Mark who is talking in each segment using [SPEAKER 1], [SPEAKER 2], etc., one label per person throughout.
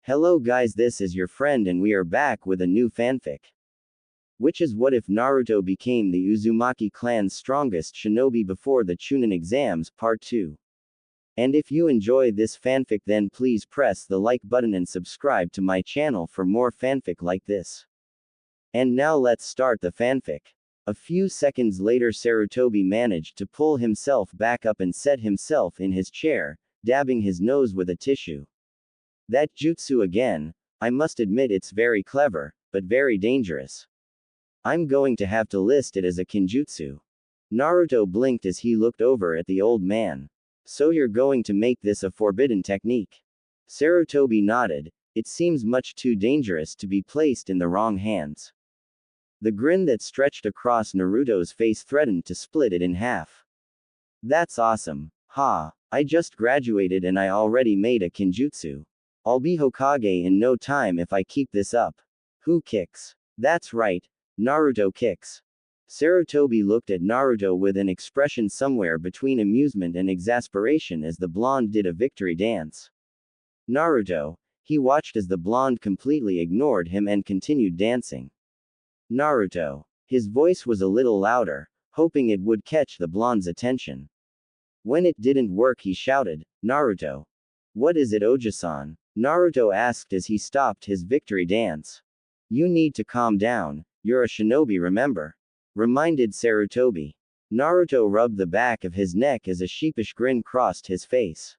[SPEAKER 1] Hello guys, this is your friend and we are back with a new fanfic. Which is what if Naruto became the Uzumaki clan's strongest shinobi before the Chunin exams, part 2. And if you enjoy this fanfic then please press the like button and subscribe to my channel for more fanfic like this. And now let's start the fanfic. A few seconds later Sarutobi managed to pull himself back up and set himself in his chair, dabbing his nose with a tissue. That jutsu again, I must admit it's very clever, but very dangerous. I'm going to have to list it as a kinjutsu. Naruto blinked as he looked over at the old man. So you're going to make this a forbidden technique? Sarutobi nodded. It seems much too dangerous to be placed in the wrong hands. The grin that stretched across Naruto's face threatened to split it in half. That's awesome. Ha, I just graduated and I already made a kinjutsu. I'll be Hokage in no time if I keep this up. Who kicks? That's right, Naruto kicks. Sarutobi looked at Naruto with an expression somewhere between amusement and exasperation as the blonde did a victory dance. Naruto, he watched as the blonde completely ignored him and continued dancing. Naruto. His voice was a little louder, hoping it would catch the blonde's attention. When it didn't work he shouted, Naruto. What is it Oji-san? Naruto asked as he stopped his victory dance. You need to calm down, you're a shinobi remember? Reminded Sarutobi. Naruto rubbed the back of his neck as a sheepish grin crossed his face.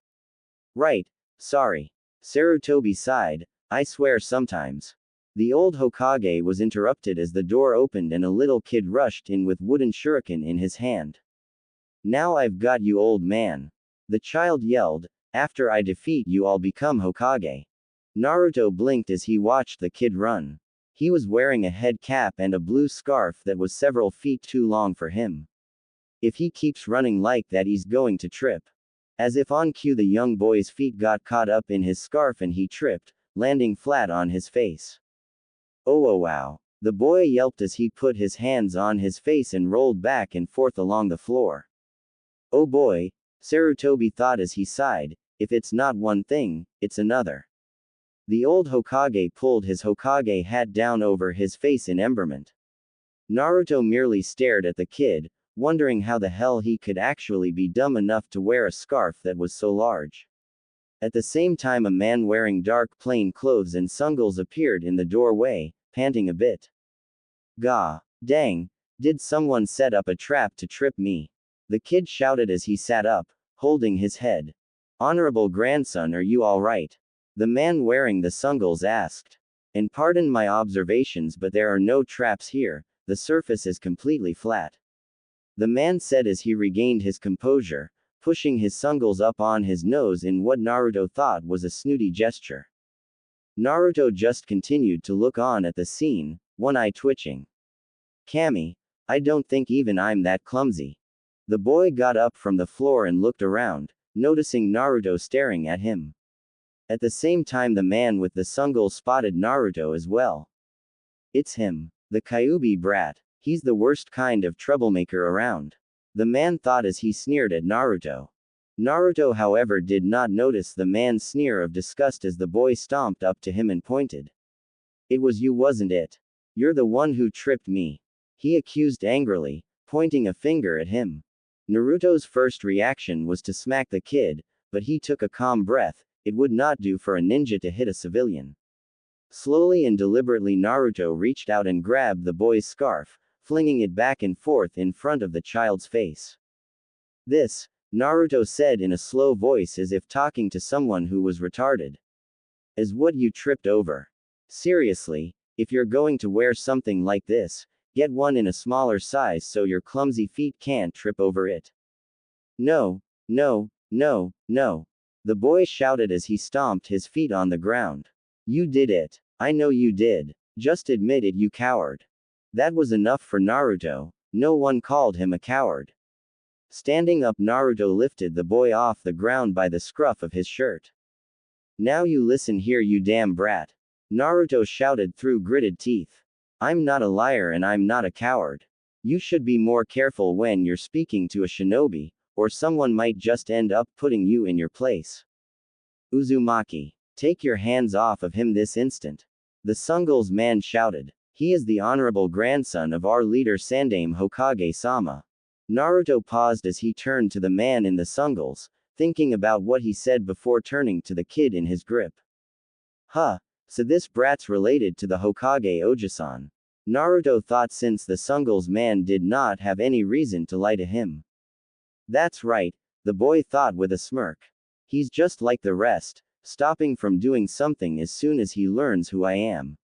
[SPEAKER 1] Right, sorry. Sarutobi sighed, I swear sometimes. The old Hokage was interrupted as the door opened and a little kid rushed in with wooden shuriken in his hand. Now I've got you old man. The child yelled. After I defeat you I'll become Hokage. Naruto blinked as he watched the kid run. He was wearing a head cap and a blue scarf that was several feet too long for him. If he keeps running like that he's going to trip. As if on cue the young boy's feet got caught up in his scarf and he tripped, landing flat on his face. Oh wow. The boy yelped as he put his hands on his face and rolled back and forth along the floor. Oh boy, Sarutobi thought as he sighed. If it's not one thing, it's another. The old Hokage pulled his Hokage hat down over his face in emberment. Naruto merely stared at the kid, wondering how the hell he could actually be dumb enough to wear a scarf that was so large. At the same time a man wearing dark plain clothes and sungles appeared in the doorway, panting a bit. Gah, dang, did someone set up a trap to trip me? The kid shouted as he sat up, holding his head. Honorable grandson, are you all right? The man wearing the sungles asked. And pardon my observations but there are no traps here, the surface is completely flat. The man said as he regained his composure, pushing his sungles up on his nose in what Naruto thought was a snooty gesture. Naruto just continued to look on at the scene, one eye twitching. Kami, I don't think even I'm that clumsy. The boy got up from the floor and looked around, noticing Naruto staring at him. At the same time the man with the sungles spotted Naruto as well. It's him. The Kyuubi brat. He's the worst kind of troublemaker around. The man thought as he sneered at Naruto. Naruto however did not notice the man's sneer of disgust as the boy stomped up to him and pointed. It was you wasn't it? You're the one who tripped me. He accused angrily, pointing a finger at him. Naruto's first reaction was to smack the kid, but he took a calm breath. It would not do for a ninja to hit a civilian. Slowly and deliberately Naruto reached out and grabbed the boy's scarf, flinging it back and forth in front of the child's face. This, Naruto said in a slow voice as if talking to someone who was retarded. Is what you tripped over. Seriously, if you're going to wear something like this, get one in a smaller size so your clumsy feet can't trip over it. No, no, no, no. The boy shouted as he stomped his feet on the ground. You did it. I know you did. Just admit it you coward. That was enough for Naruto. No one called him a coward. Standing up Naruto lifted the boy off the ground by the scruff of his shirt. Now you listen here you damn brat. Naruto shouted through gritted teeth. I'm not a liar and I'm not a coward. You should be more careful when you're speaking to a shinobi, or someone might just end up putting you in your place. Uzumaki. Take your hands off of him this instant. The Sungles man shouted. He is the honorable grandson of our leader Sandaime Hokage-sama. Naruto paused as he turned to the man in the Sungles, thinking about what he said before turning to the kid in his grip. Huh, so this brat's related to the Hokage Ojisan. Naruto thought since the Sungles man did not have any reason to lie to him. That's right, the boy thought with a smirk. He's just like the rest, stopping from doing something as soon as he learns who I am.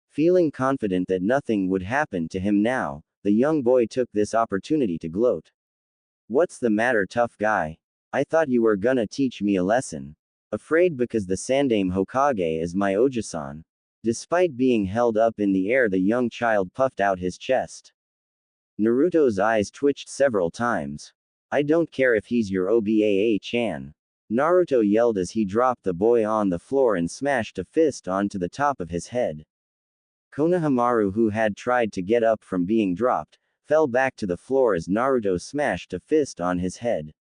[SPEAKER 1] Feeling confident that nothing would happen to him now, the young boy took this opportunity to gloat. What's the matter, tough guy? I thought you were gonna teach me a lesson. Afraid because the Sandaime Hokage is my Ojisan. Despite being held up in the air, the young child puffed out his chest. Naruto's eyes twitched several times. I don't care if he's your Obaa-chan. Naruto yelled as he dropped the boy on the floor and smashed a fist onto the top of his head. Konohamaru, who had tried to get up from being dropped, fell back to the floor as Naruto smashed a fist on his head.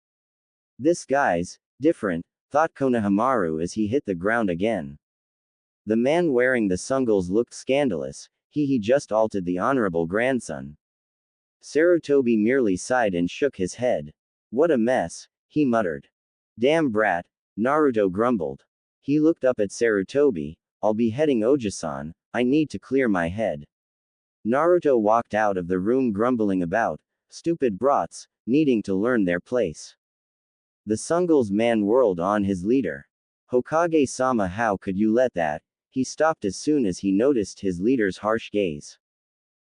[SPEAKER 1] This guy's different, thought Konohamaru as he hit the ground again. The man wearing the Sungles looked scandalous. He just altered the honorable grandson. Sarutobi merely sighed and shook his head. What a mess, he muttered. Damn brat, Naruto grumbled. He looked up at Sarutobi. I'll be heading Ojisan, I need to clear my head. Naruto walked out of the room grumbling about stupid brats, needing to learn their place. The Sungles man whirled on his leader. Hokage-sama, how could you let that? He stopped as soon as he noticed his leader's harsh gaze.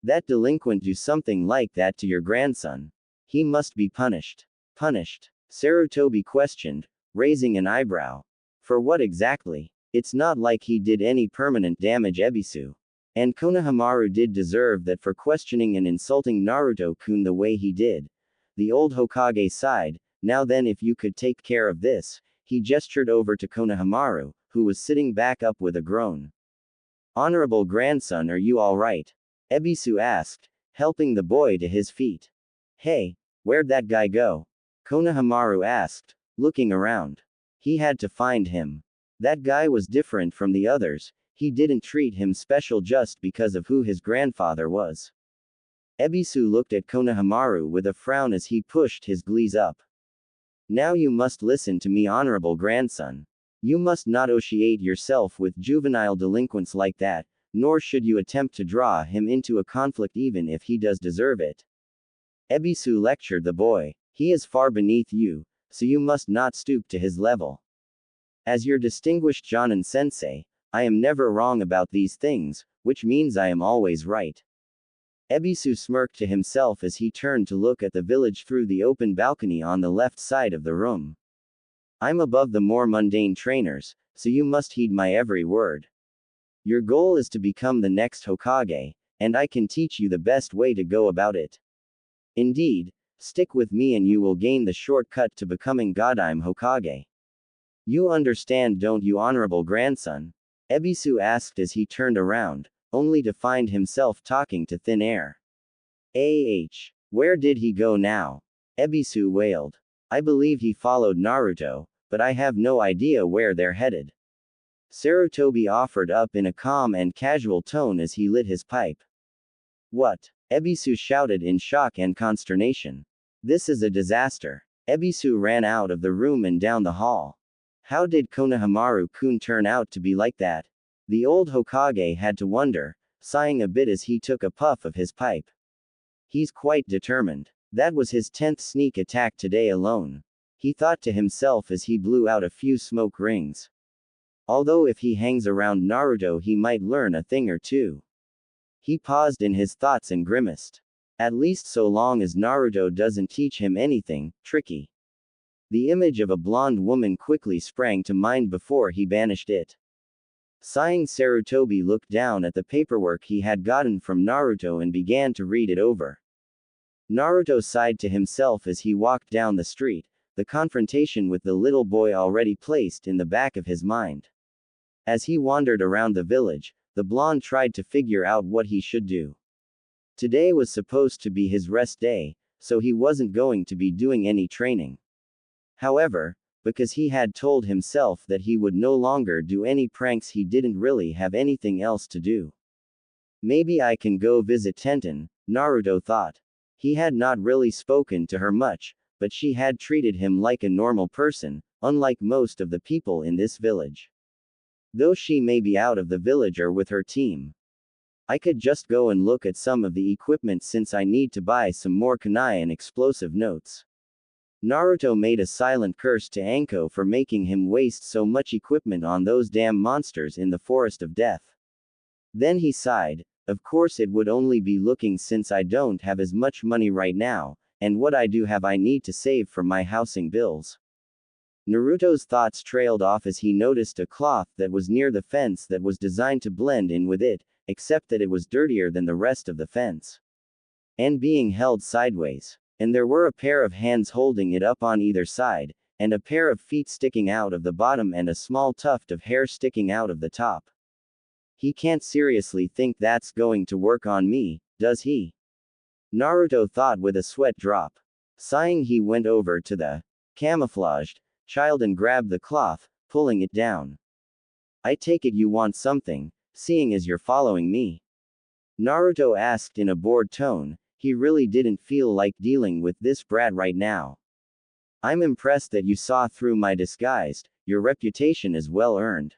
[SPEAKER 1] That delinquent do something like that to your grandson. He must be punished. Punished? Sarutobi questioned, raising an eyebrow. For what exactly? It's not like he did any permanent damage, Ebisu. And Konohamaru did deserve that for questioning and insulting Naruto-kun the way he did. The old Hokage sighed. Now then, if you could take care of this. He gestured over to Konohamaru, who was sitting back up with a groan. Honorable grandson, are you alright? Ebisu asked, helping the boy to his feet. Hey, where'd that guy go? Konohamaru asked, looking around. He had to find him. That guy was different from the others. He didn't treat him special just because of who his grandfather was. Ebisu looked at Konohamaru with a frown as he pushed his glees up. Now you must listen to me, honorable grandson. You must not associate yourself with juvenile delinquents like that, nor should you attempt to draw him into a conflict even if he does deserve it. Ebisu lectured the boy. He is far beneath you, so you must not stoop to his level. As your distinguished Jonin sensei, I am never wrong about these things, which means I am always right. Ebisu smirked to himself as he turned to look at the village through the open balcony on the left side of the room. I'm above the more mundane trainers, so you must heed my every word. Your goal is to become the next Hokage, and I can teach you the best way to go about it. Indeed, stick with me and you will gain the shortcut to becoming Godime Hokage. You understand, don't you, honorable grandson? Ebisu asked as he turned around, only to find himself talking to thin air. Where did he go now? Ebisu wailed. I believe he followed Naruto, but I have no idea where they're headed. Sarutobi offered up in a calm and casual tone as he lit his pipe. What? Ebisu shouted in shock and consternation. This is a disaster. Ebisu ran out of the room and down the hall. How did Konohamaru-kun turn out to be like that? The old Hokage had to wonder, sighing a bit as he took a puff of his pipe. He's quite determined. That was his 10th sneak attack today alone. He thought to himself as he blew out a few smoke rings. Although if he hangs around Naruto he might learn a thing or two. He paused in his thoughts and grimaced. At least so long as Naruto doesn't teach him anything tricky. The image of a blonde woman quickly sprang to mind before he banished it. Sighing, Sarutobi looked down at the paperwork he had gotten from Naruto and began to read it over. Naruto sighed to himself as he walked down the street, the confrontation with the little boy already placed in the back of his mind. As he wandered around the village, the blonde tried to figure out what he should do. Today was supposed to be his rest day, so he wasn't going to be doing any training. However, because he had told himself that he would no longer do any pranks. He didn't really have anything else to do. Maybe I can go visit Tenten, Naruto thought. He had not really spoken to her much, but she had treated him like a normal person, unlike most of the people in this village. Though she may be out of the village or with her team. I could just go and look at some of the equipment since I need to buy some more kunai and explosive notes. Naruto made a silent curse to Anko for making him waste so much equipment on those damn monsters in the Forest of Death. Then he sighed. Of course it would only be looking since I don't have as much money right now, and what I do have I need to save for my housing bills. Naruto's thoughts trailed off as he noticed a cloth that was near the fence that was designed to blend in with it, except that it was dirtier than the rest of the fence. And being held sideways. And there were a pair of hands holding it up on either side, and a pair of feet sticking out of the bottom and a small tuft of hair sticking out of the top. He can't seriously think that's going to work on me, does he? Naruto thought with a sweat drop. Sighing, he went over to the camouflaged child and grabbed the cloth, pulling it down. I take it you want something, seeing as you're following me? Naruto asked in a bored tone. He really didn't feel like dealing with this brat right now. I'm impressed that you saw through my disguise. Your reputation is well earned.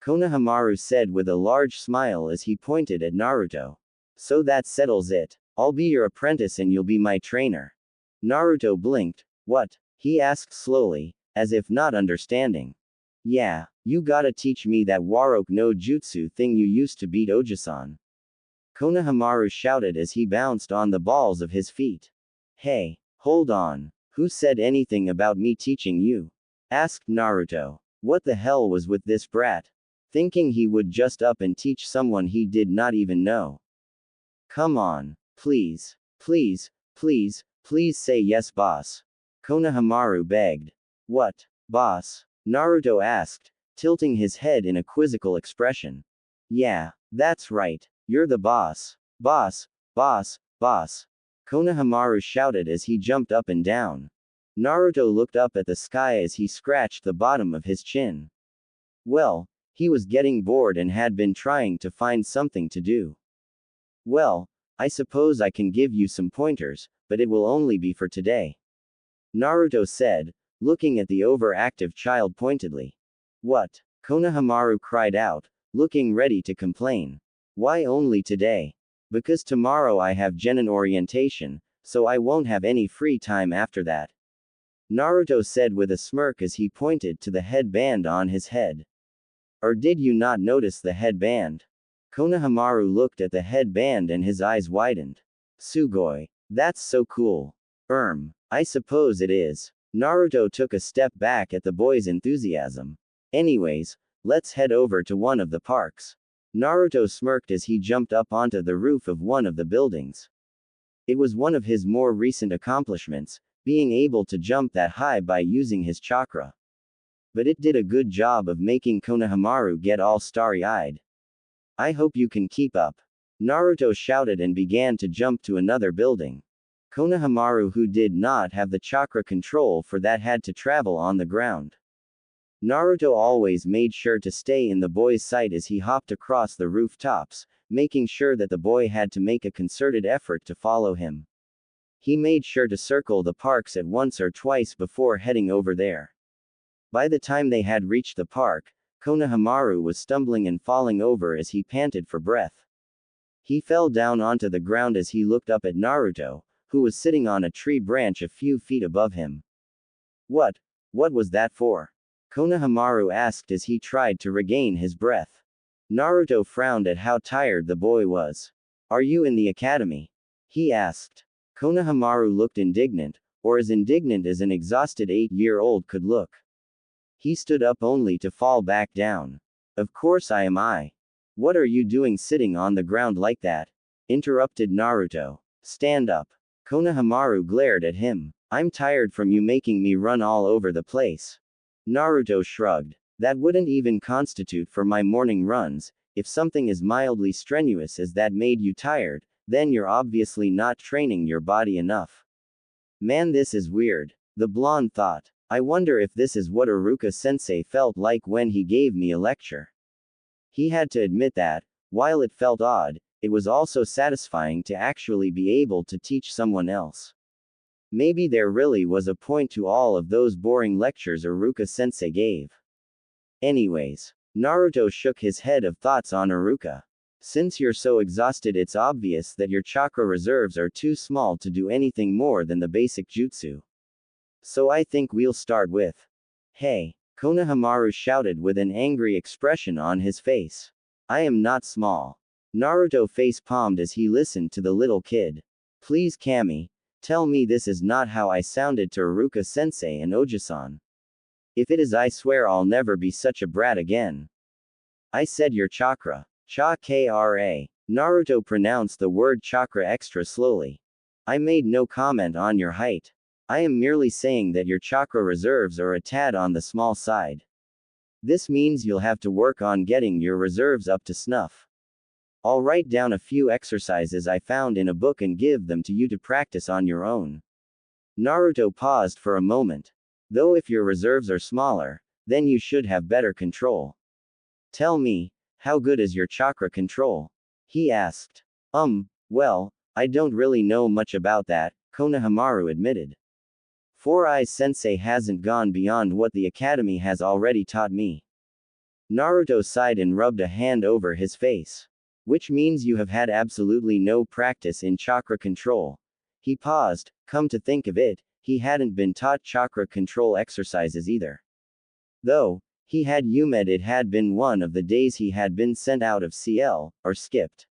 [SPEAKER 1] Konohamaru said with a large smile as he pointed at Naruto. So that settles it. I'll be your apprentice and you'll be my trainer. Naruto blinked. What? He asked slowly, as if not understanding. Yeah, you gotta teach me that Waroke no Jutsu thing you used to beat Ojisan. Konohamaru shouted as he bounced on the balls of his feet. Hey, hold on. Who said anything about me teaching you? Asked Naruto. What the hell was with this brat? Thinking he would just up and teach someone he did not even know. Come on. Please. Please, please, please say yes, boss. Konohamaru begged. What, boss? Naruto asked, tilting his head in a quizzical expression. Yeah, that's right. You're the boss. Boss, boss, boss. Konohamaru shouted as he jumped up and down. Naruto looked up at the sky as he scratched the bottom of his chin. Well, he was getting bored and had been trying to find something to do. Well, I suppose I can give you some pointers, but it will only be for today. Naruto said, looking at the overactive child pointedly. What? Konohamaru cried out, looking ready to complain. Why only today? Because tomorrow I have genin orientation, so I won't have any free time after that. Naruto said with a smirk as he pointed to the headband on his head. Or did you not notice the headband? Konohamaru looked at the headband and his eyes widened. Sugoi. That's so cool. I suppose it is. Naruto took a step back at the boy's enthusiasm. Anyways, let's head over to one of the parks. Naruto smirked as he jumped up onto the roof of one of the buildings. It was one of his more recent accomplishments, being able to jump that high by using his chakra. But it did a good job of making Konohamaru get all starry-eyed. I hope you can keep up. Naruto shouted and began to jump to another building. Konohamaru, who did not have the chakra control for that, had to travel on the ground. Naruto always made sure to stay in the boy's sight as he hopped across the rooftops, making sure that the boy had to make a concerted effort to follow him. He made sure to circle the parks at once or twice before heading over there. By the time they had reached the park, Konohamaru was stumbling and falling over as he panted for breath. He fell down onto the ground as he looked up at Naruto, who was sitting on a tree branch a few feet above him. What was that for? Konohamaru asked as he tried to regain his breath. Naruto frowned at how tired the boy was. Are you in the academy? He asked. Konohamaru looked indignant, or as indignant as an exhausted 8-year-old could look. He stood up only to fall back down. Of course I am. What are you doing sitting on the ground like that? Interrupted Naruto. Stand up. Konohamaru glared at him. I'm tired from you making me run all over the place. Naruto shrugged. That wouldn't even constitute for my morning runs. If something as mildly strenuous as that made you tired, then you're obviously not training your body enough. Man, this is weird. The blonde thought. I wonder if this is what Iruka-sensei felt like when he gave me a lecture. He had to admit that, while it felt odd, it was also satisfying to actually be able to teach someone else. Maybe there really was a point to all of those boring lectures Iruka-sensei gave. Anyways, Naruto shook his head of thoughts on Iruka. Since you're so exhausted, it's obvious that your chakra reserves are too small to do anything more than the basic jutsu. So I think we'll start with. Hey, Konohamaru shouted with an angry expression on his face. I am not small. Naruto face-palmed as he listened to the little kid. Please Kami, tell me this is not how I sounded to Iruka-sensei and Oji-san. If it is, I swear I'll never be such a brat again. I said your chakra. Chakra. Naruto pronounced the word chakra extra slowly. I made no comment on your height. I am merely saying that your chakra reserves are a tad on the small side. This means you'll have to work on getting your reserves up to snuff. I'll write down a few exercises I found in a book and give them to you to practice on your own. Naruto paused for a moment. Though if your reserves are smaller, then you should have better control. Tell me, how good is your chakra control? He asked. Well, I don't really know much about that, Konohamaru admitted. Four Eyes Sensei hasn't gone beyond what the academy has already taught me. Naruto sighed and rubbed a hand over his face. Which means you have had absolutely no practice in chakra control. He paused. Come to think of it, he hadn't been taught chakra control exercises either. Though, he had UMed, it had been one of the days he had been sent out of CL, or skipped.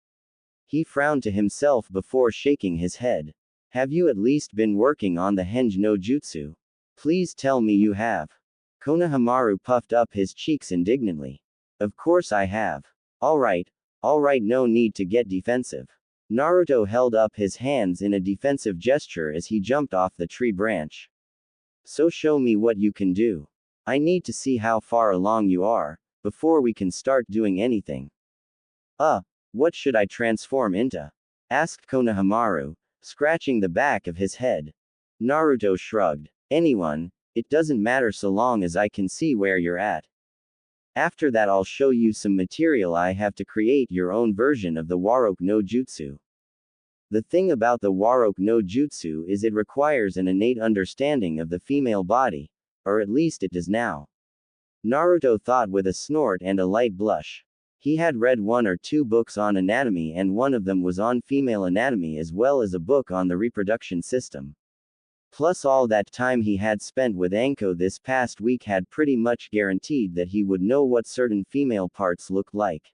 [SPEAKER 1] He frowned to himself before shaking his head. Have you at least been working on the Henge no Jutsu? Please tell me you have. Konohamaru puffed up his cheeks indignantly. Of course I have. Alright, no need to get defensive. Naruto held up his hands in a defensive gesture as he jumped off the tree branch. So show me what you can do. I need to see how far along you are, before we can start doing anything. What should I transform into? Asked Konohamaru, scratching the back of his head. Naruto shrugged. Anyone, it doesn't matter so long as I can see where you're at. After that I'll show you some material I have to create your own version of the Warroke no Jutsu. The thing about the Warroke no Jutsu is it requires an innate understanding of the female body, or at least it does now. Naruto thought with a snort and a light blush. He had read 1 or 2 books on anatomy, and one of them was on female anatomy as well as a book on the reproduction system. Plus all that time he had spent with Anko this past week had pretty much guaranteed that he would know what certain female parts looked like.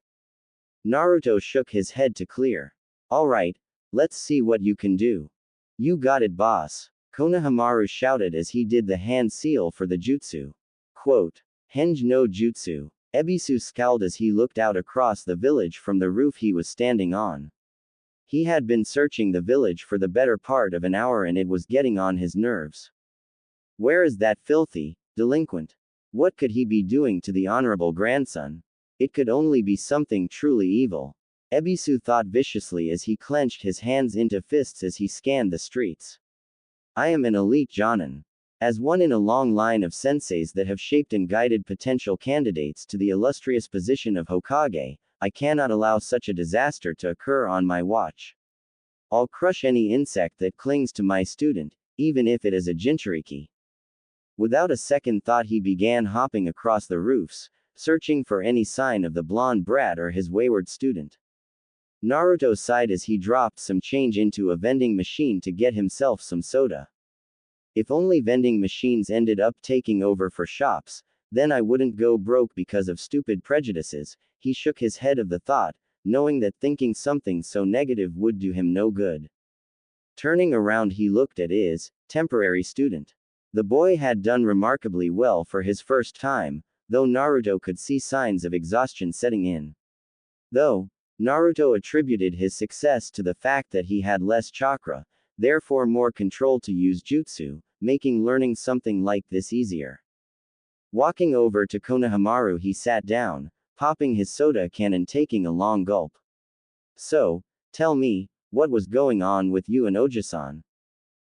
[SPEAKER 1] Naruto shook his head to clear. Alright, let's see what you can do. You got it, boss. Konohamaru shouted as he did the hand seal for the jutsu. Quote, Henge no Jutsu. Ebisu scowled as he looked out across the village from the roof he was standing on. He had been searching the village for the better part of an hour and it was getting on his nerves. Where is that filthy delinquent? What could he be doing to the honorable grandson? It could only be something truly evil. Ebisu thought viciously as he clenched his hands into fists as he scanned the streets. I am an elite Jonin. As one in a long line of senseis that have shaped and guided potential candidates to the illustrious position of Hokage, I cannot allow such a disaster to occur on my watch. I'll crush any insect that clings to my student, even if it is a Jinchuriki. Without a second thought he began hopping across the roofs, searching for any sign of the blonde brat or his wayward student. Naruto sighed as he dropped some change into a vending machine to get himself some soda. If only vending machines ended up taking over for shops, then I wouldn't go broke because of stupid prejudices. He shook his head of the thought, knowing that thinking something so negative would do him no good. Turning around he looked at his temporary student. The boy had done remarkably well for his first time, though Naruto could see signs of exhaustion setting in. Though, Naruto attributed his success to the fact that he had less chakra, therefore more control to use jutsu, making learning something like this easier. Walking over to Konohamaru he sat down, popping his soda can and taking a long gulp. So, tell me, what was going on with you and Oji-san?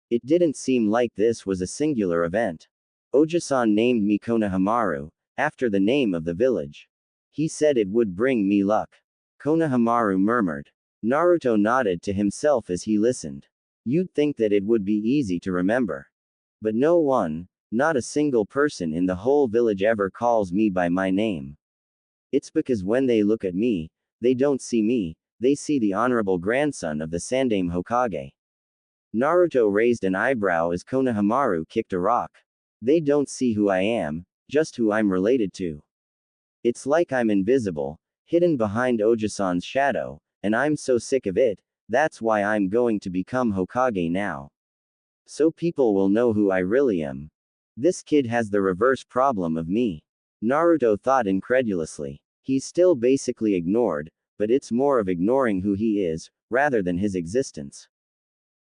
[SPEAKER 1] It didn't seem like this was a singular event. Oji-san named me Konohamaru, after the name of the village. He said it would bring me luck. Konohamaru murmured. Naruto nodded to himself as he listened. You'd think that it would be easy to remember. But no one, not a single person in the whole village ever calls me by my name. It's because when they look at me, they don't see me, they see the honorable grandson of the Sandaime Hokage. Naruto raised an eyebrow as Konohamaru kicked a rock. They don't see who I am, just who I'm related to. It's like I'm invisible, hidden behind Oji-san's shadow, and I'm so sick of it, that's why I'm going to become Hokage now. So people will know who I really am. This kid has the reverse problem of me. Naruto thought incredulously. He's still basically ignored, but it's more of ignoring who he is, rather than his existence.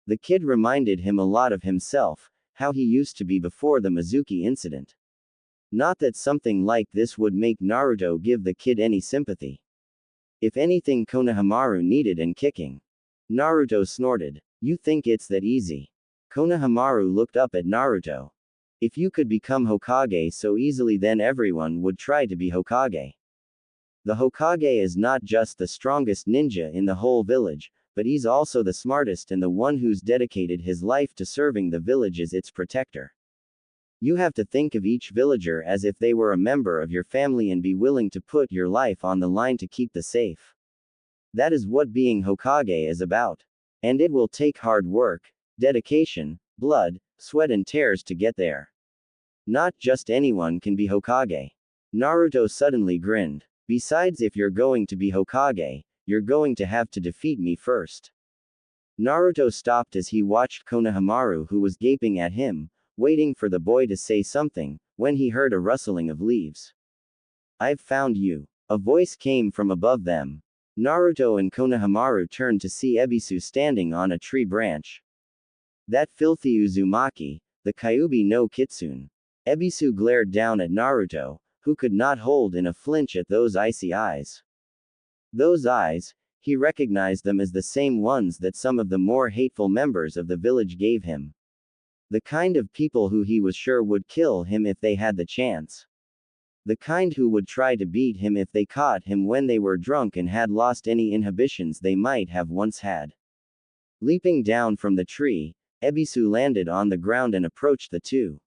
[SPEAKER 1] The kid reminded him a lot of himself, how he used to be before the Mizuki incident. Not that something like this would make Naruto give the kid any sympathy. If anything, Konohamaru needed and kicking. Naruto snorted. You think it's that easy? Konohamaru looked up at Naruto. If you could become Hokage so easily, then everyone would try to be Hokage. The Hokage is not just the strongest ninja in the whole village, but he's also the smartest and the one who's dedicated his life to serving the village as its protector. You have to think of each villager as if they were a member of your family and be willing to put your life on the line to keep them safe. That is what being Hokage is about. And it will take hard work, dedication, blood, sweat and tears to get there. Not just anyone can be Hokage. Naruto suddenly grinned. Besides, if you're going to be Hokage, you're going to have to defeat me first. Naruto stopped as he watched Konohamaru, who was gaping at him, waiting for the boy to say something, when he heard a rustling of leaves. I've found you. A voice came from above them. Naruto and Konohamaru turned to see Ebisu standing on a tree branch. That filthy Uzumaki, the Kyuubi no Kitsune. Ebisu glared down at Naruto, who could not hold in a flinch at those icy eyes. Those eyes, he recognized them as the same ones that some of the more hateful members of the village gave him. The kind of people who he was sure would kill him if they had the chance. The kind who would try to beat him if they caught him when they were drunk and had lost any inhibitions they might have once had. Leaping down from the tree, Ebisu landed on the ground and approached the two.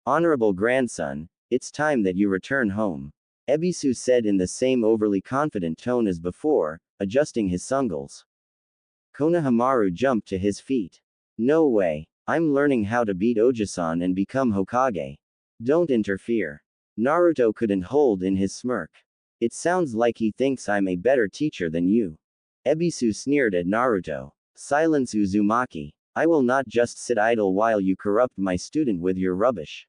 [SPEAKER 1] Honorable grandson, it's time that you return home. Ebisu said in the same overly confident tone as before, adjusting his sungles. Konohamaru jumped to his feet. No way. I'm learning how to beat Oji-san and become Hokage. Don't interfere. Naruto couldn't hold in his smirk. It sounds like he thinks I'm a better teacher than you. Ebisu sneered at Naruto. Silence, Uzumaki. I will not just sit idle while you corrupt my student with your rubbish.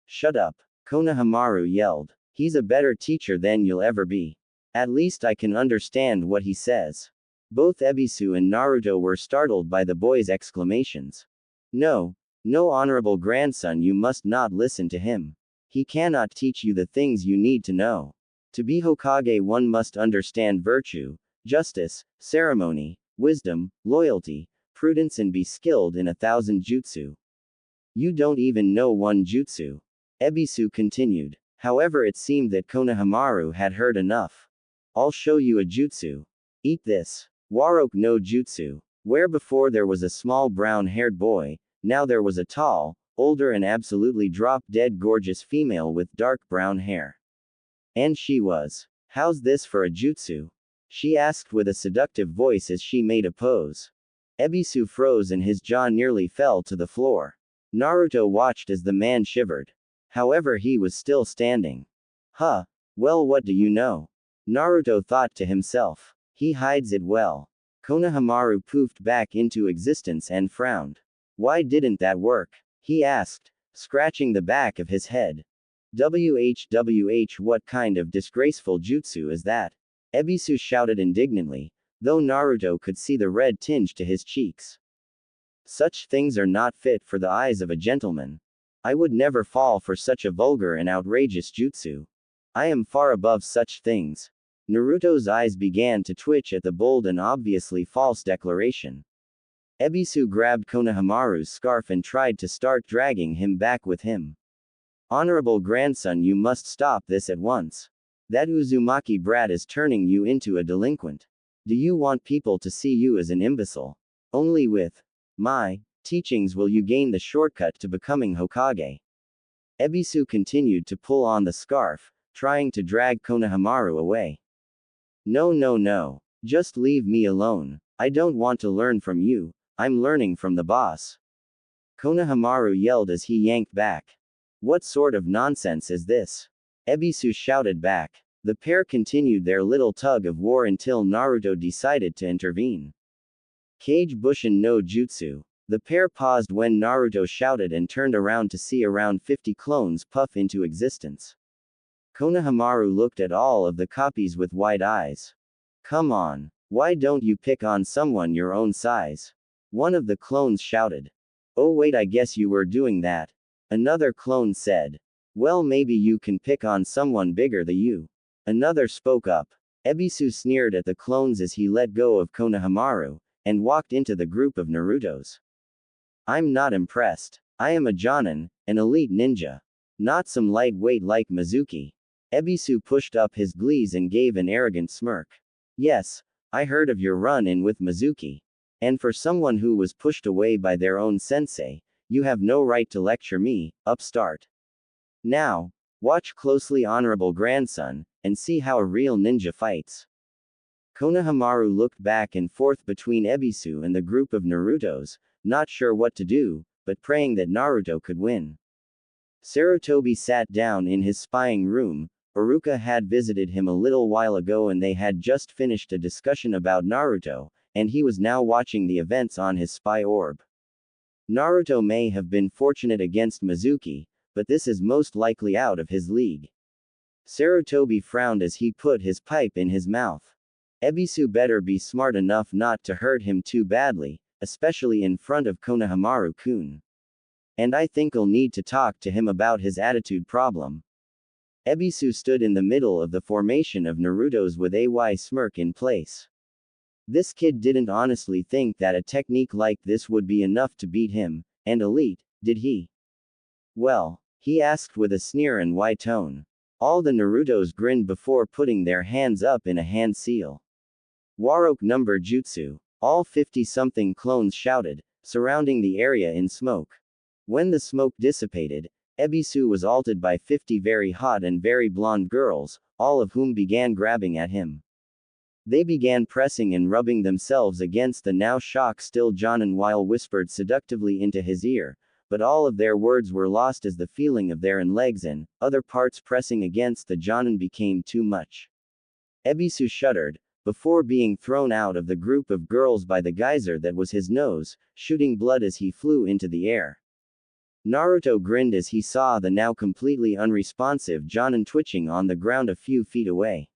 [SPEAKER 1] Shut up. Konohamaru yelled. He's a better teacher than you'll ever be. At least I can understand what he says. Both Ebisu and Naruto were startled by the boy's exclamations. No, honorable grandson, you must not listen to him. He cannot teach you the things you need to know. To be Hokage, one must understand virtue, justice, ceremony, wisdom, loyalty, prudence, and be skilled in 1,000 jutsu. You don't even know one jutsu. Ebisu continued. However, it seemed that Konohamaru had heard enough. I'll show you a jutsu. Eat this. Waroke no jutsu. Where before there was a small brown-haired boy, now there was a tall, older and absolutely drop-dead gorgeous female with dark brown hair. And she was. How's this for a jutsu? She asked with a seductive voice as she made a pose. Ebisu froze and his jaw nearly fell to the floor. Naruto watched as the man shivered. However, he was still standing. Huh. Well, what do you know? Naruto thought to himself. He hides it well. Konohamaru poofed back into existence and frowned. Why didn't that work? He asked, scratching the back of his head. What kind of disgraceful jutsu is that? Ebisu shouted indignantly, though Naruto could see the red tinge to his cheeks. Such things are not fit for the eyes of a gentleman. I would never fall for such a vulgar and outrageous jutsu. I am far above such things. Naruto's eyes began to twitch at the bold and obviously false declaration. Ebisu grabbed Konohamaru's scarf and tried to start dragging him back with him. Honorable grandson, you must stop this at once. That Uzumaki brat is turning you into a delinquent. Do you want people to see you as an imbecile? Only with my teachings will you gain the shortcut to becoming Hokage. Ebisu continued to pull on the scarf, trying to drag Konohamaru away. No, no, no. Just leave me alone. I don't want to learn from you. I'm learning from the boss. Konohamaru yelled as he yanked back. What sort of nonsense is this? Ebisu shouted back. The pair continued their little tug of war until Naruto decided to intervene. Kage Bushin no Jutsu. The pair paused when Naruto shouted and turned around to see around 50 clones puff into existence. Konohamaru looked at all of the copies with wide eyes. Come on. Why don't you pick on someone your own size? One of the clones shouted. Oh wait, I guess you were doing that. Another clone said. Well, maybe you can pick on someone bigger than you. Another spoke up. Ebisu sneered at the clones as he let go of Konohamaru, and walked into the group of Narutos. I'm not impressed. I am a Jonin, an elite ninja. Not some lightweight like Mizuki. Ebisu pushed up his glees and gave an arrogant smirk. Yes, I heard of your run-in with Mizuki. And for someone who was pushed away by their own sensei, you have no right to lecture me, upstart. Now, watch closely, honorable grandson, and see how a real ninja fights. Konohamaru looked back and forth between Ebisu and the group of Narutos, not sure what to do, but praying that Naruto could win. Sarutobi sat down in his spying room. Iruka had visited him a little while ago and they had just finished a discussion about Naruto, and he was now watching the events on his spy orb. Naruto may have been fortunate against Mizuki, but this is most likely out of his league. Sarutobi frowned as he put his pipe in his mouth. Ebisu better be smart enough not to hurt him too badly, especially in front of Konohamaru-kun. And I think I'll need to talk to him about his attitude problem. Ebisu stood in the middle of the formation of Naruto's with a smirk in place. This kid didn't honestly think that a technique like this would be enough to beat him, and elite, did he? Well, he asked with a sneer and wry tone. All the Narutos grinned before putting their hands up in a hand seal. Waroke number jutsu. All 50-something clones shouted, surrounding the area in smoke. When the smoke dissipated, Ebisu was altered by 50 very hot and very blonde girls, all of whom began grabbing at him. They began pressing and rubbing themselves against the now shock-still Jonin while whispered seductively into his ear, but all of their words were lost as the feeling of their legs and other parts pressing against the Jonin became too much. Ebisu shuddered, before being thrown out of the group of girls by the geyser that was his nose, shooting blood as he flew into the air. Naruto grinned as he saw the now completely unresponsive Jonin twitching on the ground a few feet away.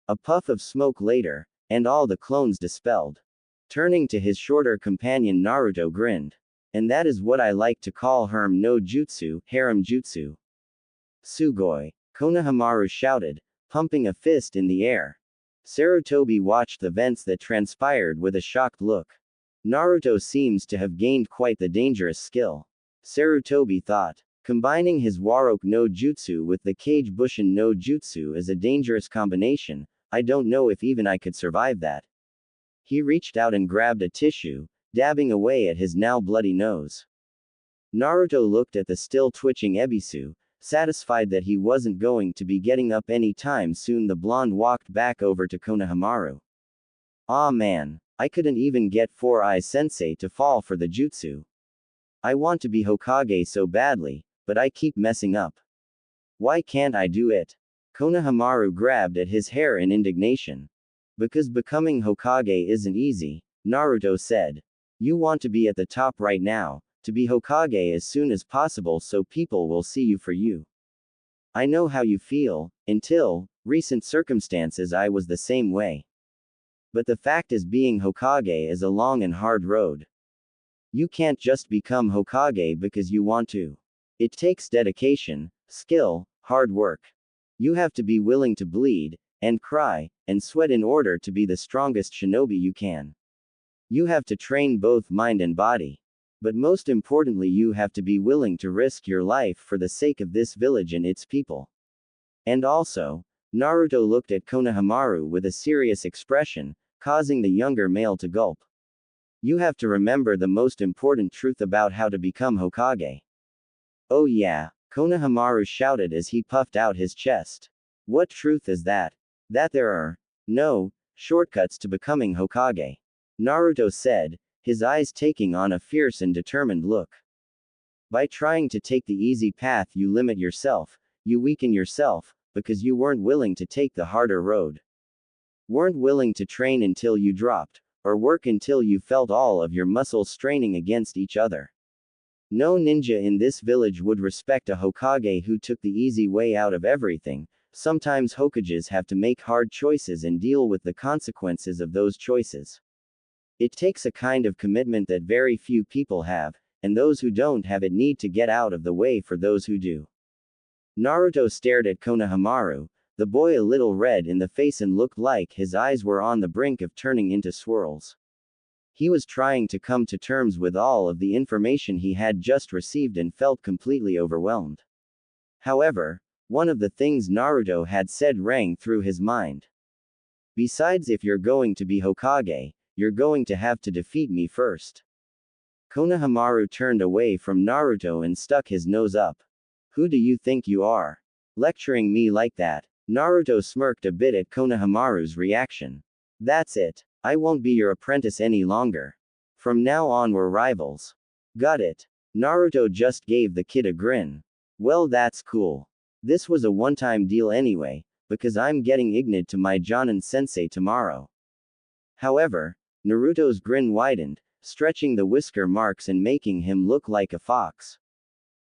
[SPEAKER 1] A puff of smoke later, and all the clones dispelled. Turning to his shorter companion, Naruto grinned. And that is what I like to call harem no jutsu, harem jutsu. Sugoi. Konohamaru shouted, pumping a fist in the air. Sarutobi watched the events that transpired with a shocked look. Naruto seems to have gained quite the dangerous skill. Sarutobi thought. Combining his Waroke no Jutsu with the Kage Bushin no Jutsu is a dangerous combination. I don't know if even I could survive that. He reached out and grabbed a tissue, dabbing away at his now bloody nose. Naruto looked at the still twitching Ebisu, satisfied that he wasn't going to be getting up any time soon. The blonde walked back over to Konohamaru. Aw man, I couldn't even get 4-Eye Sensei to fall for the jutsu. I want to be Hokage so badly, but I keep messing up. Why can't I do it? Konohamaru grabbed at his hair in indignation. Because becoming Hokage isn't easy, Naruto said. You want to be at the top right now, to be Hokage as soon as possible so people will see you for you. I know how you feel. Until recent circumstances I was the same way. But the fact is being Hokage is a long and hard road. You can't just become Hokage because you want to. It takes dedication, skill, hard work. You have to be willing to bleed, and cry, and sweat in order to be the strongest shinobi you can. You have to train both mind and body. But most importantly, you have to be willing to risk your life for the sake of this village and its people. And also, Naruto looked at Konohamaru with a serious expression, causing the younger male to gulp. You have to remember the most important truth about how to become Hokage. Oh yeah, Konohamaru shouted as he puffed out his chest. What truth is that? That there are no shortcuts to becoming Hokage. Naruto said, his eyes taking on a fierce and determined look. By trying to take the easy path, you limit yourself, you weaken yourself, because you weren't willing to take the harder road. Weren't willing to train until you dropped, or work until you felt all of your muscles straining against each other. No ninja in this village would respect a Hokage who took the easy way out of everything. Sometimes Hokages have to make hard choices and deal with the consequences of those choices. It takes a kind of commitment that very few people have, and those who don't have it need to get out of the way for those who do. Naruto stared at Konohamaru, the boy a little red in the face and looked like his eyes were on the brink of turning into swirls. He was trying to come to terms with all of the information he had just received and felt completely overwhelmed. However, one of the things Naruto had said rang through his mind. Besides, if you're going to be Hokage, you're going to have to defeat me first. Konohamaru turned away from Naruto and stuck his nose up. Who do you think you are? Lecturing me like that? Naruto smirked a bit at Konohamaru's reaction. That's it. I won't be your apprentice any longer. From now on we're rivals. Got it. Naruto just gave the kid a grin. Well, that's cool. This was a one-time deal anyway, because I'm getting ignited to my Jonin sensei tomorrow. However, Naruto's grin widened, stretching the whisker marks and making him look like a fox.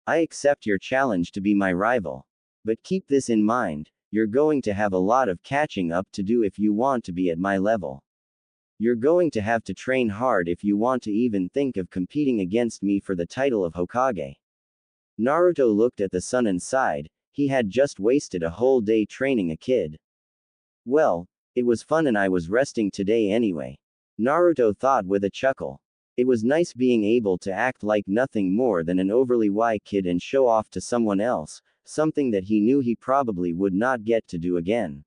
[SPEAKER 1] I accept your challenge to be my rival. But keep this in mind, you're going to have a lot of catching up to do if you want to be at my level. You're going to have to train hard if you want to even think of competing against me for the title of Hokage. Naruto looked at the sun and sighed, he had just wasted a whole day training a kid. Well, it was fun and I was resting today anyway. Naruto thought with a chuckle. It was nice being able to act like nothing more than an overly wise kid and show off to someone else, something that he knew he probably would not get to do again.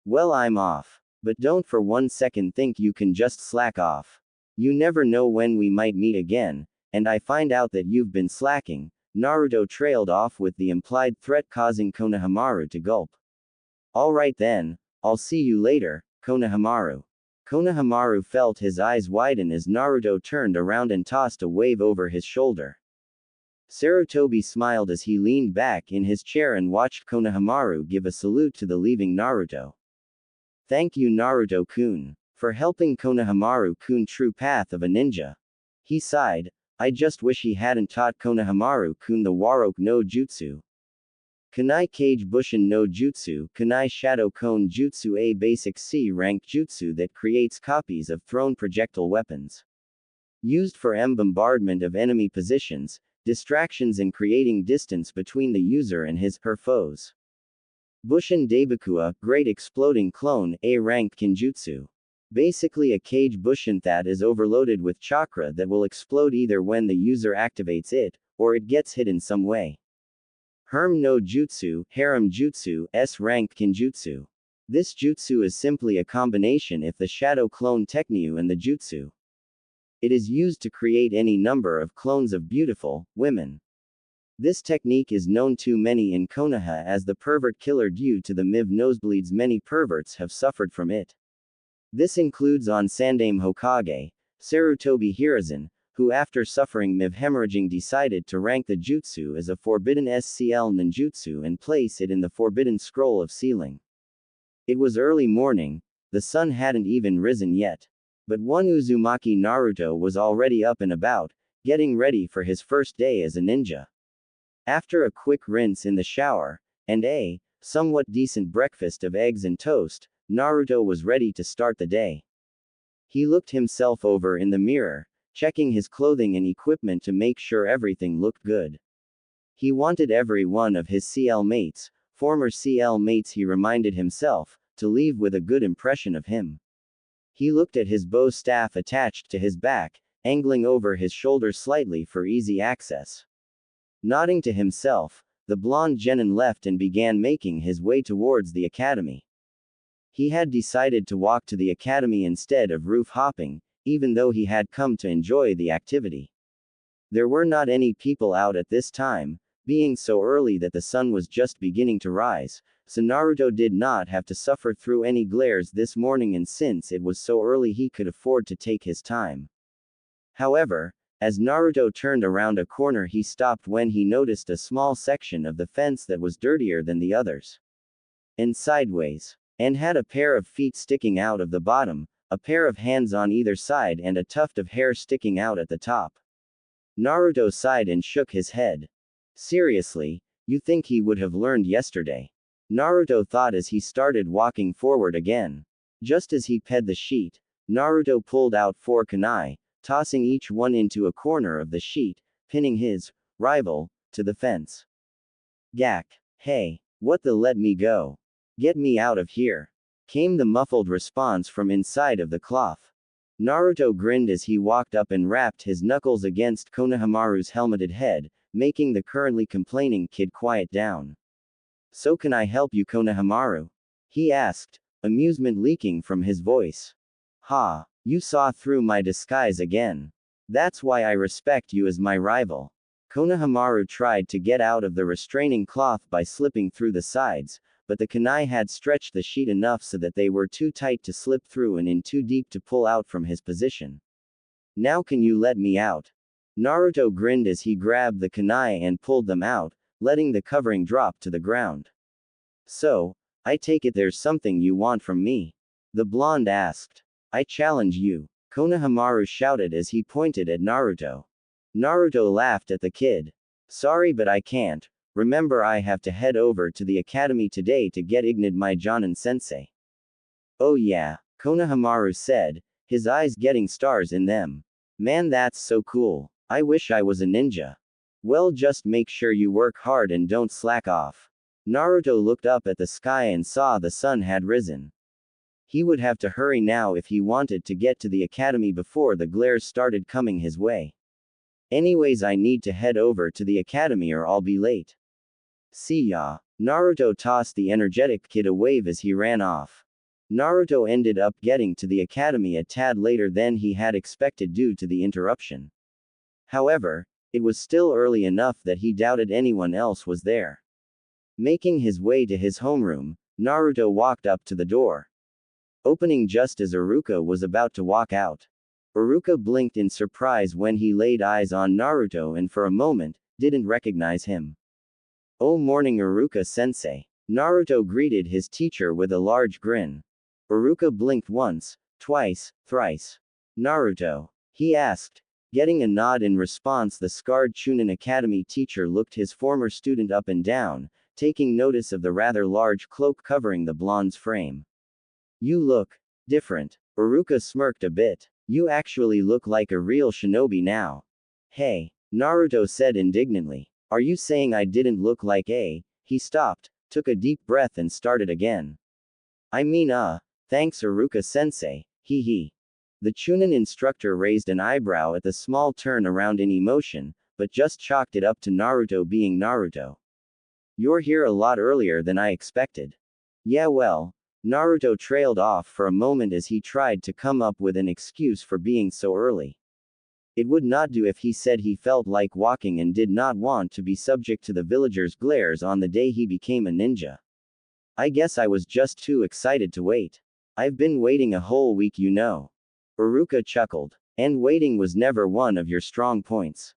[SPEAKER 1] Well, I'm off. But don't for 1 second think you can just slack off. You never know when we might meet again, and I find out that you've been slacking. Naruto trailed off with the implied threat causing Konohamaru to gulp. Alright then, I'll see you later, Konohamaru. Konohamaru felt his eyes widen as Naruto turned around and tossed a wave over his shoulder. Sarutobi smiled as he leaned back in his chair and watched Konohamaru give a salute to the leaving Naruto. Thank you Naruto-kun, for helping Konohamaru-kun true path of a ninja. He sighed, I just wish he hadn't taught Konohamaru-kun the Warok no Jutsu. Kunai Kage Bushin no Jutsu, Kunai Shadow Cone Jutsu, a basic C-rank jutsu that creates copies of thrown projectile weapons. Used for bombardment of enemy positions, distractions and creating distance between the user and his/her foes. Bushin Daibakua, Great Exploding Clone, A-rank Kinjutsu. Basically a cage bushin that is overloaded with chakra that will explode either when the user activates it, or it gets hit in some way. Herm no Jutsu, Harem Jutsu, S-rank Kinjutsu. This jutsu is simply a combination of the shadow clone technique and the jutsu. It is used to create any number of clones of beautiful women. This technique is known to many in Konoha as the pervert killer due to the MIV nosebleeds many perverts have suffered from it. This includes on Sandaime Hokage, Sarutobi Hiruzen, who after suffering MIV hemorrhaging decided to rank the jutsu as a forbidden SCL ninjutsu and place it in the forbidden scroll of sealing. It was early morning, the sun hadn't even risen yet. But one Uzumaki Naruto was already up and about, getting ready for his first day as a ninja. After a quick rinse in the shower, and a somewhat decent breakfast of eggs and toast, Naruto was ready to start the day. He looked himself over in the mirror, checking his clothing and equipment to make sure everything looked good. He wanted every one of his CL mates, former CL mates he reminded himself, to leave with a good impression of him. He looked at his bow staff attached to his back, angling over his shoulder slightly for easy access. Nodding to himself, the blonde genin left and began making his way towards the academy. He had decided to walk to the academy instead of roof hopping, even though he had come to enjoy the activity. There were not any people out at this time, being so early that the sun was just beginning to rise, so Naruto did not have to suffer through any glares this morning, and since it was so early he could afford to take his time. However, as Naruto turned around a corner, he stopped when he noticed a small section of the fence that was dirtier than the others. And sideways. And had a pair of feet sticking out of the bottom, a pair of hands on either side, and a tuft of hair sticking out at the top. Naruto sighed and shook his head. Seriously, you think he would have learned yesterday? Naruto thought as he started walking forward again. Just as he ped the sheet, Naruto pulled out 4 kunai, tossing each one into a corner of the sheet, pinning his rival to the fence. Gak. Hey, what the, let me go. Get me out of here, came the muffled response from inside of the cloth. Naruto grinned as he walked up and rapped his knuckles against Konohamaru's helmeted head, making the currently complaining kid quiet down. So can I help you, Konohamaru? He asked, amusement leaking from his voice. Ha, you saw through my disguise again. That's why I respect you as my rival. Konohamaru tried to get out of the restraining cloth by slipping through the sides, but the kunai had stretched the sheet enough so that they were too tight to slip through and in too deep to pull out from his position. Now can you let me out? Naruto grinned as he grabbed the kunai and pulled them out, letting the covering drop to the ground. So, I take it there's something you want from me? The blonde asked. I challenge you, Konohamaru shouted as he pointed at Naruto. Naruto laughed at the kid. Sorry, but I can't. Remember, I have to head over to the academy today to get ignited my Jonin sensei. Oh yeah, Konohamaru said, his eyes getting stars in them. Man, that's so cool. I wish I was a ninja. Well, just make sure you work hard and don't slack off. Naruto looked up at the sky and saw the sun had risen. He would have to hurry now if he wanted to get to the academy before the glares started coming his way. Anyways, I need to head over to the academy or I'll be late. See ya. Naruto tossed the energetic kid a wave as he ran off. Naruto ended up getting to the academy a tad later than he had expected due to the interruption. However, it was still early enough that he doubted anyone else was there. Making his way to his homeroom, Naruto walked up to the door, opening just as Iruka was about to walk out. Iruka blinked in surprise when he laid eyes on Naruto and for a moment, didn't recognize him. Oh, morning, Iruka-sensei. Naruto greeted his teacher with a large grin. Iruka blinked once, twice, thrice. Naruto? He asked. Getting a nod in response, the scarred Chunin Academy teacher looked his former student up and down, taking notice of the rather large cloak covering the blonde's frame. You look different. Iruka smirked a bit. You actually look like a real shinobi now. Hey, Naruto said indignantly. Are you saying I didn't look like a? He stopped, took a deep breath and started again. I mean, thanks Iruka-sensei, hee hee. The Chunin instructor raised an eyebrow at the small turn around in emotion, but just chalked it up to Naruto being Naruto. You're here a lot earlier than I expected. Yeah, well. Naruto trailed off for a moment as he tried to come up with an excuse for being so early. It would not do if he said he felt like walking and did not want to be subject to the villagers' glares on the day he became a ninja. I guess I was just too excited to wait. I've been waiting a whole week, you know. Iruka chuckled. And waiting was never one of your strong points.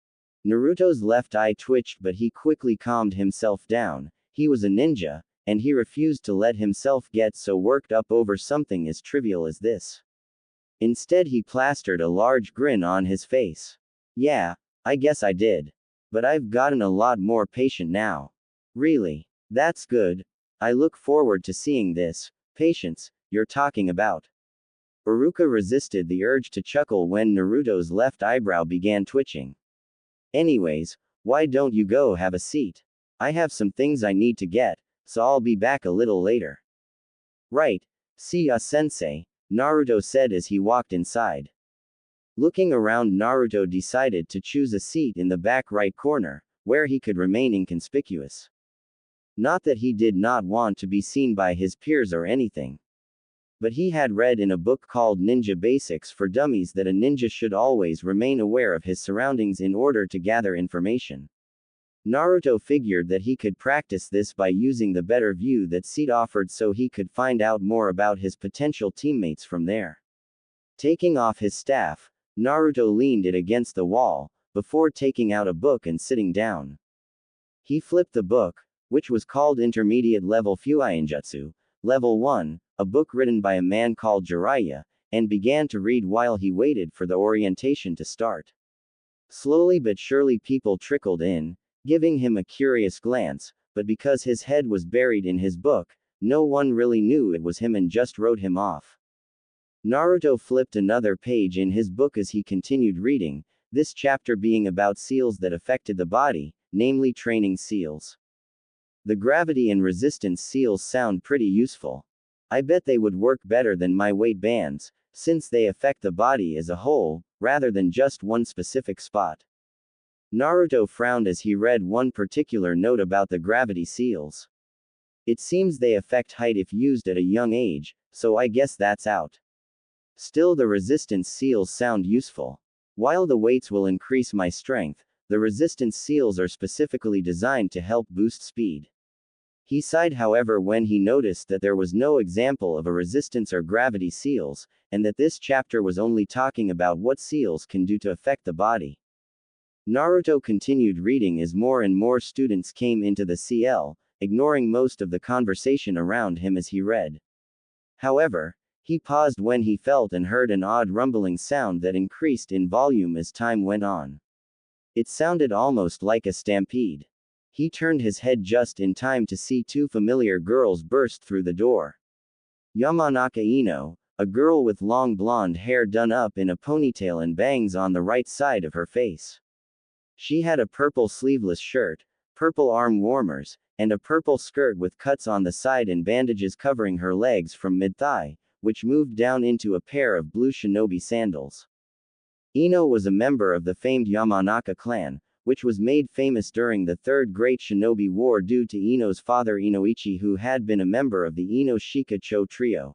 [SPEAKER 1] Naruto's left eye twitched, but he quickly calmed himself down. He was a ninja, and he refused to let himself get so worked up over something as trivial as this. Instead, he plastered a large grin on his face. Yeah, I guess I did. But I've gotten a lot more patient now. Really? That's good. I look forward to seeing this patience you're talking about. Iruka resisted the urge to chuckle when Naruto's left eyebrow began twitching. Anyways, why don't you go have a seat? I have some things I need to get, so I'll be back a little later. Right. See ya, sensei, Naruto said as he walked inside. Looking around, Naruto decided to choose a seat in the back right corner, where he could remain inconspicuous. Not that he did not want to be seen by his peers or anything. But he had read in a book called Ninja Basics for Dummies that a ninja should always remain aware of his surroundings in order to gather information. Naruto figured that he could practice this by using the better view that seat offered so he could find out more about his potential teammates from there. Taking off his staff, Naruto leaned it against the wall, before taking out a book and sitting down. He flipped the book, which was called Intermediate Level Fuinjutsu, Level 1, a book written by a man called Jiraiya, and began to read while he waited for the orientation to start. Slowly but surely people trickled in, giving him a curious glance, but because his head was buried in his book, no one really knew it was him and just wrote him off. Naruto flipped another page in his book as he continued reading, this chapter being about seals that affected the body, namely training seals. The gravity and resistance seals sound pretty useful. I bet they would work better than my weight bands, since they affect the body as a whole, rather than just one specific spot. Naruto frowned as he read one particular note about the gravity seals. It seems they affect height if used at a young age, so I guess that's out. Still, the resistance seals sound useful. While the weights will increase my strength, the resistance seals are specifically designed to help boost speed. He sighed, however, when he noticed that there was no example of a resistance or gravity seals, and that this chapter was only talking about what seals can do to affect the body. Naruto continued reading as more and more students came into the CL, ignoring most of the conversation around him as he read. However, he paused when he felt and heard an odd rumbling sound that increased in volume as time went on. It sounded almost like a stampede. He turned his head just in time to see two familiar girls burst through the door. Yamanaka Ino, a girl with long blonde hair done up in a ponytail and bangs on the right side of her face. She had a purple sleeveless shirt, purple arm warmers, and a purple skirt with cuts on the side and bandages covering her legs from mid-thigh, which moved down into a pair of blue shinobi sandals. Ino was a member of the famed Yamanaka clan, which was made famous during the Third Great Shinobi War due to Ino's father Inoichi, who had been a member of the Ino Shika Cho trio.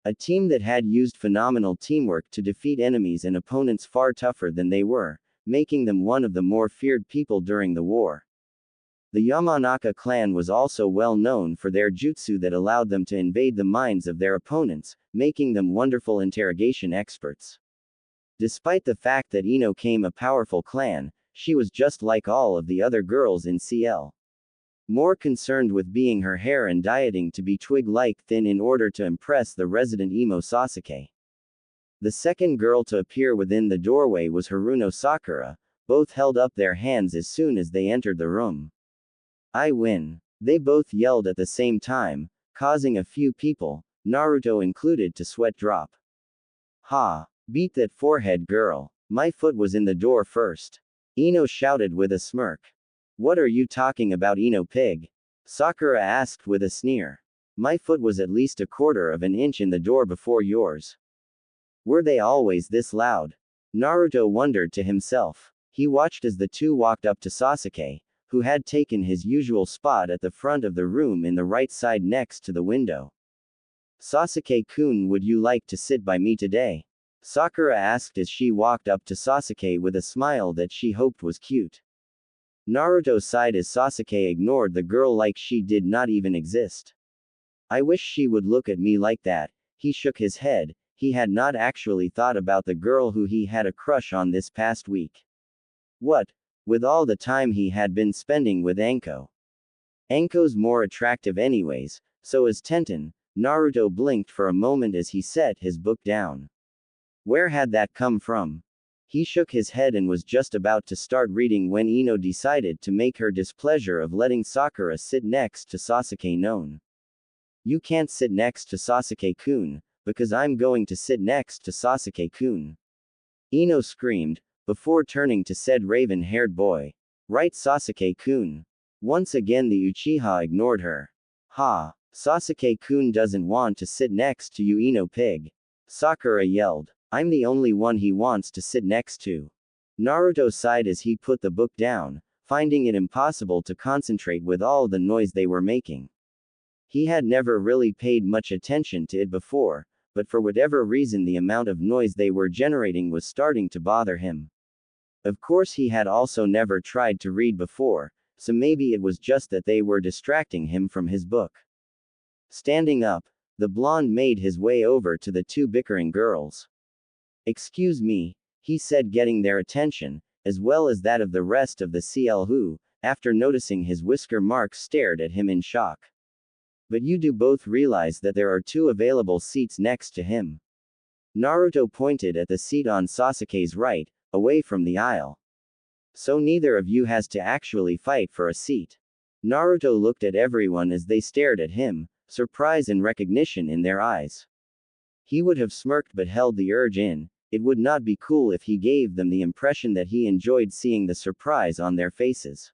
[SPEAKER 1] A team that had used phenomenal teamwork to defeat enemies and opponents far tougher than they were, making them one of the more feared people during the war. The Yamanaka clan was also well known for their jutsu that allowed them to invade the minds of their opponents, making them wonderful interrogation experts. Despite the fact that Ino came a powerful clan, she was just like all of the other girls in CL. More concerned with being her hair and dieting to be twig-like thin in order to impress the resident emo Sasuke. The second girl to appear within the doorway was Haruno Sakura. Both held up their hands as soon as they entered the room. I win. They both yelled at the same time, causing a few people, Naruto included, to sweat drop. Ha! Beat that forehead girl. My foot was in the door first. Ino shouted with a smirk. What are you talking about, Ino pig? Sakura asked with a sneer. My foot was at least a quarter of an inch in the door before yours. Were they always this loud? Naruto wondered to himself. He watched as the two walked up to Sasuke, who had taken his usual spot at the front of the room in the right side next to the window. Sasuke-kun, would you like to sit by me today? Sakura asked as she walked up to Sasuke with a smile that she hoped was cute. Naruto sighed as Sasuke ignored the girl like she did not even exist. I wish she would look at me like that. He shook his head. He had not actually thought about the girl who he had a crush on this past week. What? With all the time he had been spending with Anko. Anko's more attractive anyways, so is Tenten. Naruto blinked for a moment as he set his book down. Where had that come from? He shook his head and was just about to start reading when Ino decided to make her displeasure of letting Sakura sit next to Sasuke known. You can't sit next to Sasuke-kun, because I'm going to sit next to Sasuke-kun. Ino screamed, before turning to said raven-haired boy. Right, Sasuke-kun. Once again the Uchiha ignored her. Ha! Sasuke-kun doesn't want to sit next to you, Ino pig. Sakura yelled. I'm the only one he wants to sit next to. Naruto sighed as he put the book down, finding it impossible to concentrate with all the noise they were making. He had never really paid much attention to it before, but for whatever reason the amount of noise they were generating was starting to bother him. Of course he had also never tried to read before, so maybe it was just that they were distracting him from his book. Standing up, the blonde made his way over to the two bickering girls. Excuse me, he said, getting their attention, as well as that of the rest of the CL who, after noticing his whisker marks, stared at him in shock. But you do both realize that there are two available seats next to him. Naruto pointed at the seat on Sasuke's right, away from the aisle. So neither of you has to actually fight for a seat. Naruto looked at everyone as they stared at him, surprise and recognition in their eyes. He would have smirked but held the urge in. It would not be cool if he gave them the impression that he enjoyed seeing the surprise on their faces.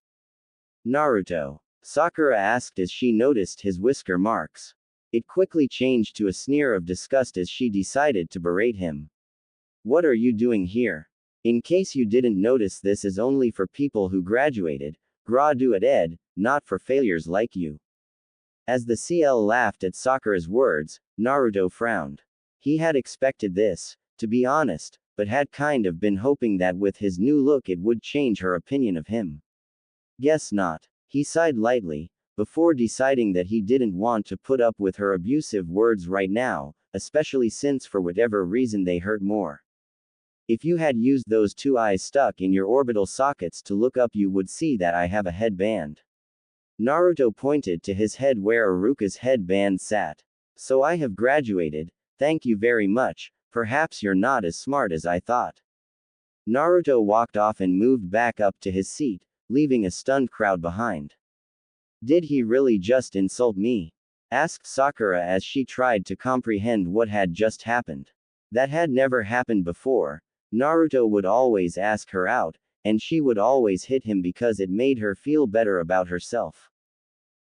[SPEAKER 1] Naruto, Sakura asked as she noticed his whisker marks. It quickly changed to a sneer of disgust as she decided to berate him. What are you doing here? In case you didn't notice, this is only for people who graduated, ed, not for failures like you. As the CL laughed at Sakura's words, Naruto frowned. He had expected this, to be honest, but had kind of been hoping that with his new look it would change her opinion of him. Guess not. He sighed lightly, before deciding that he didn't want to put up with her abusive words right now, especially since for whatever reason they hurt more. If you had used those two eyes stuck in your orbital sockets to look up, you would see that I have a headband. Naruto pointed to his head where Iruka's headband sat. So I have graduated, thank you very much, perhaps you're not as smart as I thought. Naruto walked off and moved back up to his seat, leaving a stunned crowd behind. Did he really just insult me? Asked Sakura as she tried to comprehend what had just happened. That had never happened before. Naruto would always ask her out, and she would always hit him because it made her feel better about herself.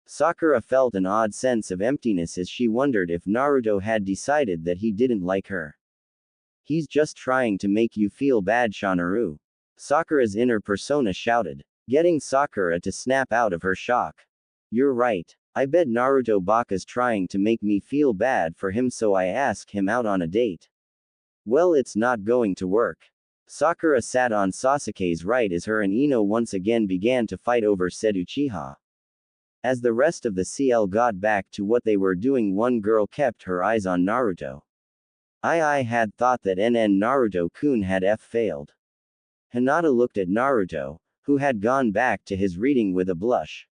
[SPEAKER 1] Sakura felt an odd sense of emptiness as she wondered if Naruto had decided that he didn't like her. He's just trying to make you feel bad, Shinoru. Sakura's inner persona shouted, getting Sakura to snap out of her shock. You're right. I bet Naruto Baka's trying to make me feel bad for him, so I ask him out on a date. Well, it's not going to work. Sakura sat on Sasuke's right as her and Ino once again began to fight over said Uchiha. As the rest of the CL got back to what they were doing, one girl kept her eyes on Naruto. I had thought that Naruto-kun had failed. Hinata looked at Naruto, who had gone back to his reading with a blush.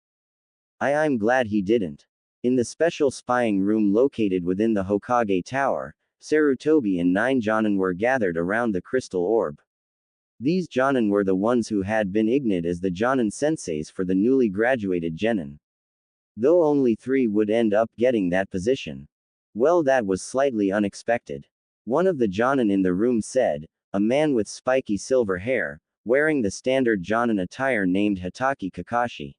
[SPEAKER 1] I'm glad he didn't. In the special spying room located within the Hokage Tower, Sarutobi and 9 Jonin were gathered around the crystal orb. These Jonin were the ones who had been ignored as the Jonin senseis for the newly graduated genin. Though only 3 would end up getting that position. Well, that was slightly unexpected. One of the Jonin in the room said, a man with spiky silver hair, wearing the standard Jonin attire named Hitaki Kakashi.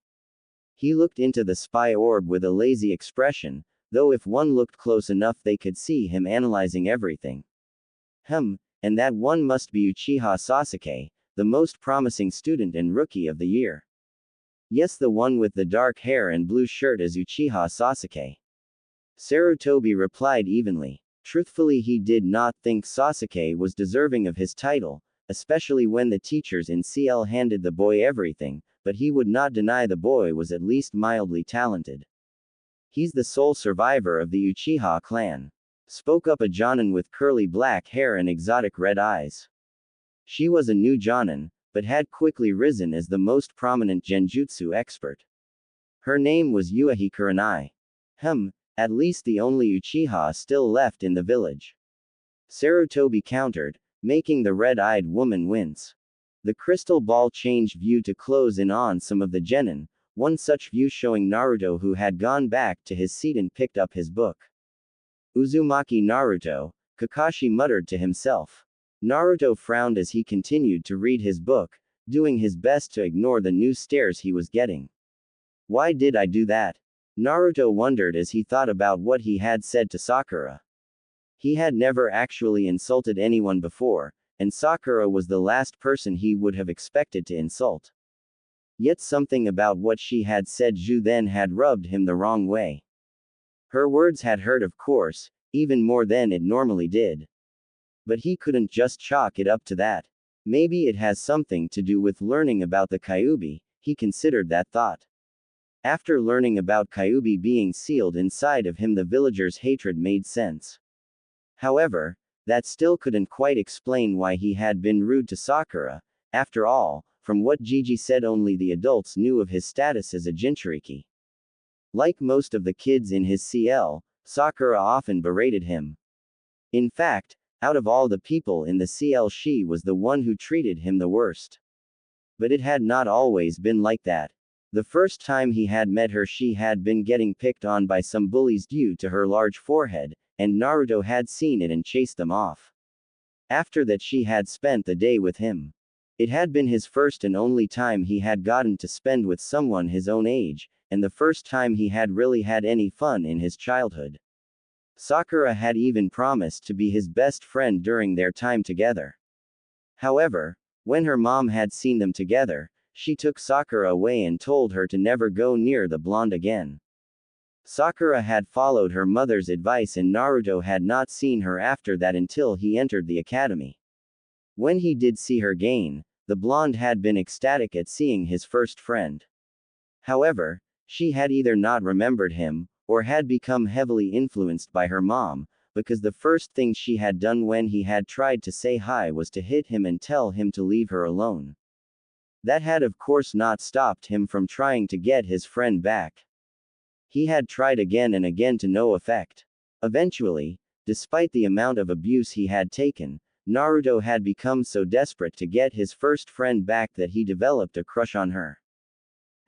[SPEAKER 1] He looked into the spy orb with a lazy expression, though if one looked close enough they could see him analyzing everything. And that one must be Uchiha Sasuke, the most promising student and rookie of the year. Yes, the one with the dark hair and blue shirt is Uchiha Sasuke. Sarutobi replied evenly. Truthfully, he did not think Sasuke was deserving of his title, especially when the teachers in CL handed the boy everything, but he would not deny the boy was at least mildly talented. He's the sole survivor of the Uchiha clan. Spoke up a Jonin with curly black hair and exotic red eyes. She was a new Jonin, but had quickly risen as the most prominent genjutsu expert. Her name was Yuahi Kurenai. At least the only Uchiha still left in the village. Sarutobi countered, making the red-eyed woman wince. The crystal ball changed view to close in on some of the genin, one such view showing Naruto, who had gone back to his seat and picked up his book. Uzumaki Naruto, Kakashi muttered to himself. Naruto frowned as he continued to read his book, doing his best to ignore the new stares he was getting. Why did I do that? Naruto wondered as he thought about what he had said to Sakura. He had never actually insulted anyone before, and Sakura was the last person he would have expected to insult. Yet something about what she had said then had rubbed him the wrong way. Her words had hurt, of course, even more than it normally did. But he couldn't just chalk it up to that. Maybe it has something to do with learning about the Kyuubi, he considered that thought. After learning about Kyuubi being sealed inside of him, the villagers' hatred made sense. However, that still couldn't quite explain why he had been rude to Sakura. After all, from what Gigi said, only the adults knew of his status as a Jinchuriki. Like most of the kids in his CL, Sakura often berated him. In fact, out of all the people in the CL, she was the one who treated him the worst. But it had not always been like that. The first time he had met her, she had been getting picked on by some bullies due to her large forehead, and Naruto had seen it and chased them off. After that, she had spent the day with him. It had been his first and only time he had gotten to spend with someone his own age, and the first time he had really had any fun in his childhood. Sakura had even promised to be his best friend during their time together. However, when her mom had seen them together, she took Sakura away and told her to never go near the blonde again. Sakura had followed her mother's advice, and Naruto had not seen her after that until he entered the academy. When he did see her again, the blonde had been ecstatic at seeing his first friend. However, she had either not remembered him, or had become heavily influenced by her mom, because the first thing she had done when he had tried to say hi was to hit him and tell him to leave her alone. That had of course not stopped him from trying to get his friend back. He had tried again and again to no effect. Eventually, despite the amount of abuse he had taken, Naruto had become so desperate to get his first friend back that he developed a crush on her.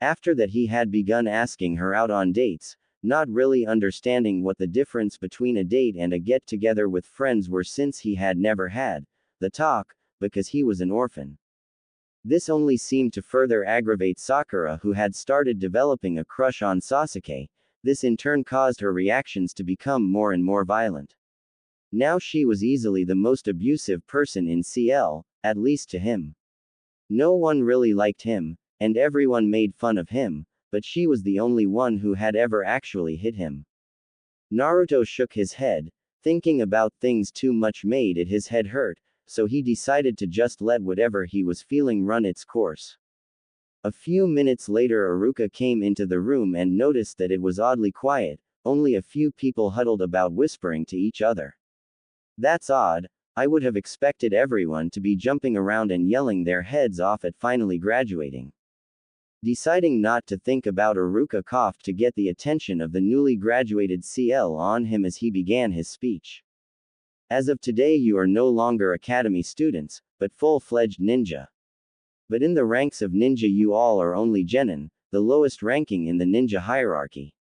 [SPEAKER 1] After that, he had begun asking her out on dates, not really understanding what the difference between a date and a get-together with friends were, since he had never had the talk, because he was an orphan. This only seemed to further aggravate Sakura, who had started developing a crush on Sasuke. This in turn caused her reactions to become more and more violent. Now she was easily the most abusive person in CL, at least to him. No one really liked him, and everyone made fun of him, but she was the only one who had ever actually hit him. Naruto shook his head, thinking about things too much made it his head hurt, so he decided to just let whatever he was feeling run its course. A few minutes later, Iruka came into the room and noticed that it was oddly quiet, only a few people huddled about whispering to each other. That's odd. I would have expected everyone to be jumping around and yelling their heads off at finally graduating. Deciding not to think about, Iruka coughed to get the attention of the newly graduated CL on him as he began his speech. As of today, you are no longer academy students, but full-fledged ninja. But in the ranks of ninja, you all are only genin, the lowest ranking in the ninja hierarchy.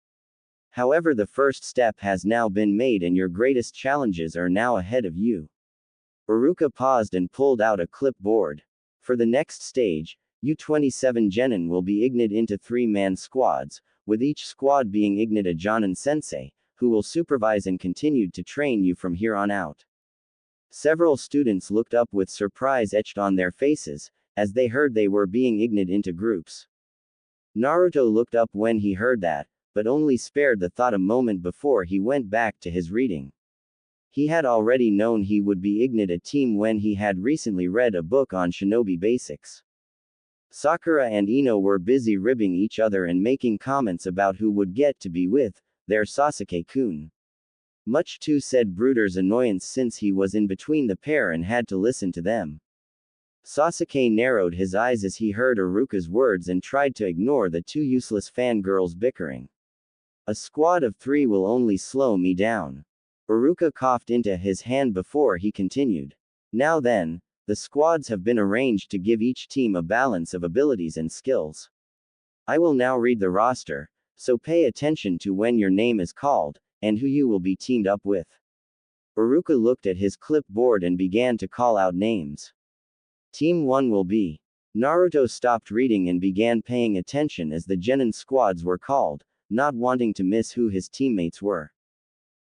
[SPEAKER 1] However, the first step has now been made and your greatest challenges are now ahead of you. Iruka paused and pulled out a clipboard. For the next stage, you 27 genin will be ignited into 3-man squads, with each squad being ignited a Jonin sensei, who will supervise and continue to train you from here on out. Several students looked up with surprise etched on their faces, as they heard they were being ignited into groups. Naruto looked up when he heard that, but only spared the thought a moment before he went back to his reading. He had already known he would be ignited a team when he had recently read a book on Shinobi basics. Sakura and Ino were busy ribbing each other and making comments about who would get to be with their Sasuke-kun. Much to said Bruder's annoyance, since he was in between the pair and had to listen to them. Sasuke narrowed his eyes as he heard Iruka's words and tried to ignore the two useless fangirls bickering. A squad of 3 will only slow me down. Iruka coughed into his hand before he continued. Now then, the squads have been arranged to give each team a balance of abilities and skills. I will now read the roster, so pay attention to when your name is called, and who you will be teamed up with. Iruka looked at his clipboard and began to call out names. Team 1 will be. Naruto stopped reading and began paying attention as the genin squads were called, not wanting to miss who his teammates were.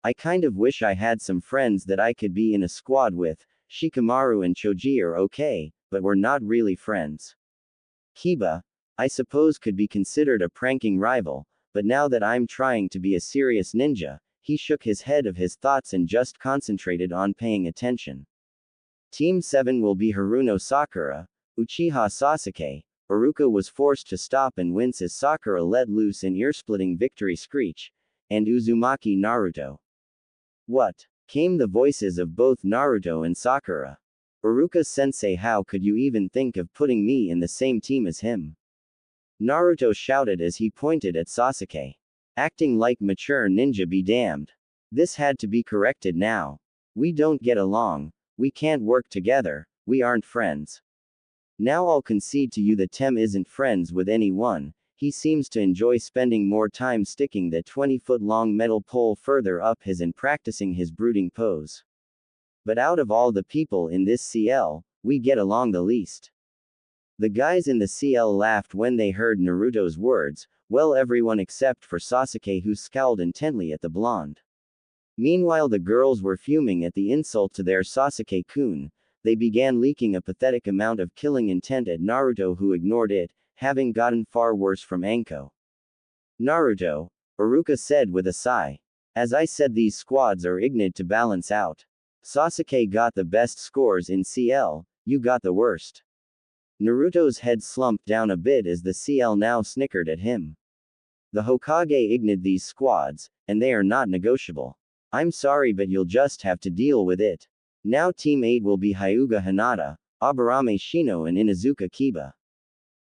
[SPEAKER 1] I kind of wish I had some friends that I could be in a squad with. Shikamaru and Choji are okay, but we're not really friends. Kiba, I suppose, could be considered a pranking rival, but now that I'm trying to be a serious ninja, he shook his head of his thoughts and just concentrated on paying attention. Team 7 will be Haruno Sakura, Uchiha Sasuke. Iruka was forced to stop and wince as Sakura let loose an ear-splitting victory screech, and Uzumaki Naruto. What? Came the voices of both Naruto and Sakura. Iruka-sensei, how could you even think of putting me in the same team as him? Naruto shouted as he pointed at Sasuke. Acting like mature ninja be damned. This had to be corrected now. We don't get along, we can't work together, we aren't friends. Now I'll concede to you that Tem isn't friends with anyone. He seems to enjoy spending more time sticking that 20-foot-long metal pole further up his and practicing his brooding pose. But out of all the people in this CL, we get along the least. The guys in the CL laughed when they heard Naruto's words, well, everyone except for Sasuke, who scowled intently at the blonde. Meanwhile, the girls were fuming at the insult to their Sasuke-kun. They began leaking a pathetic amount of killing intent at Naruto, who ignored it, having gotten far worse from Anko. Naruto, Iruka said with a sigh. As I said, these squads are ignorant to balance out. Sasuke got the best scores in CL, you got the worst. Naruto's head slumped down a bit as the CL now snickered at him. The Hokage ignored these squads, and they are not negotiable. I'm sorry, but you'll just have to deal with it. Now Team 8 will be Hyuga Hinata, Aburame Shino and Inuzuka Kiba.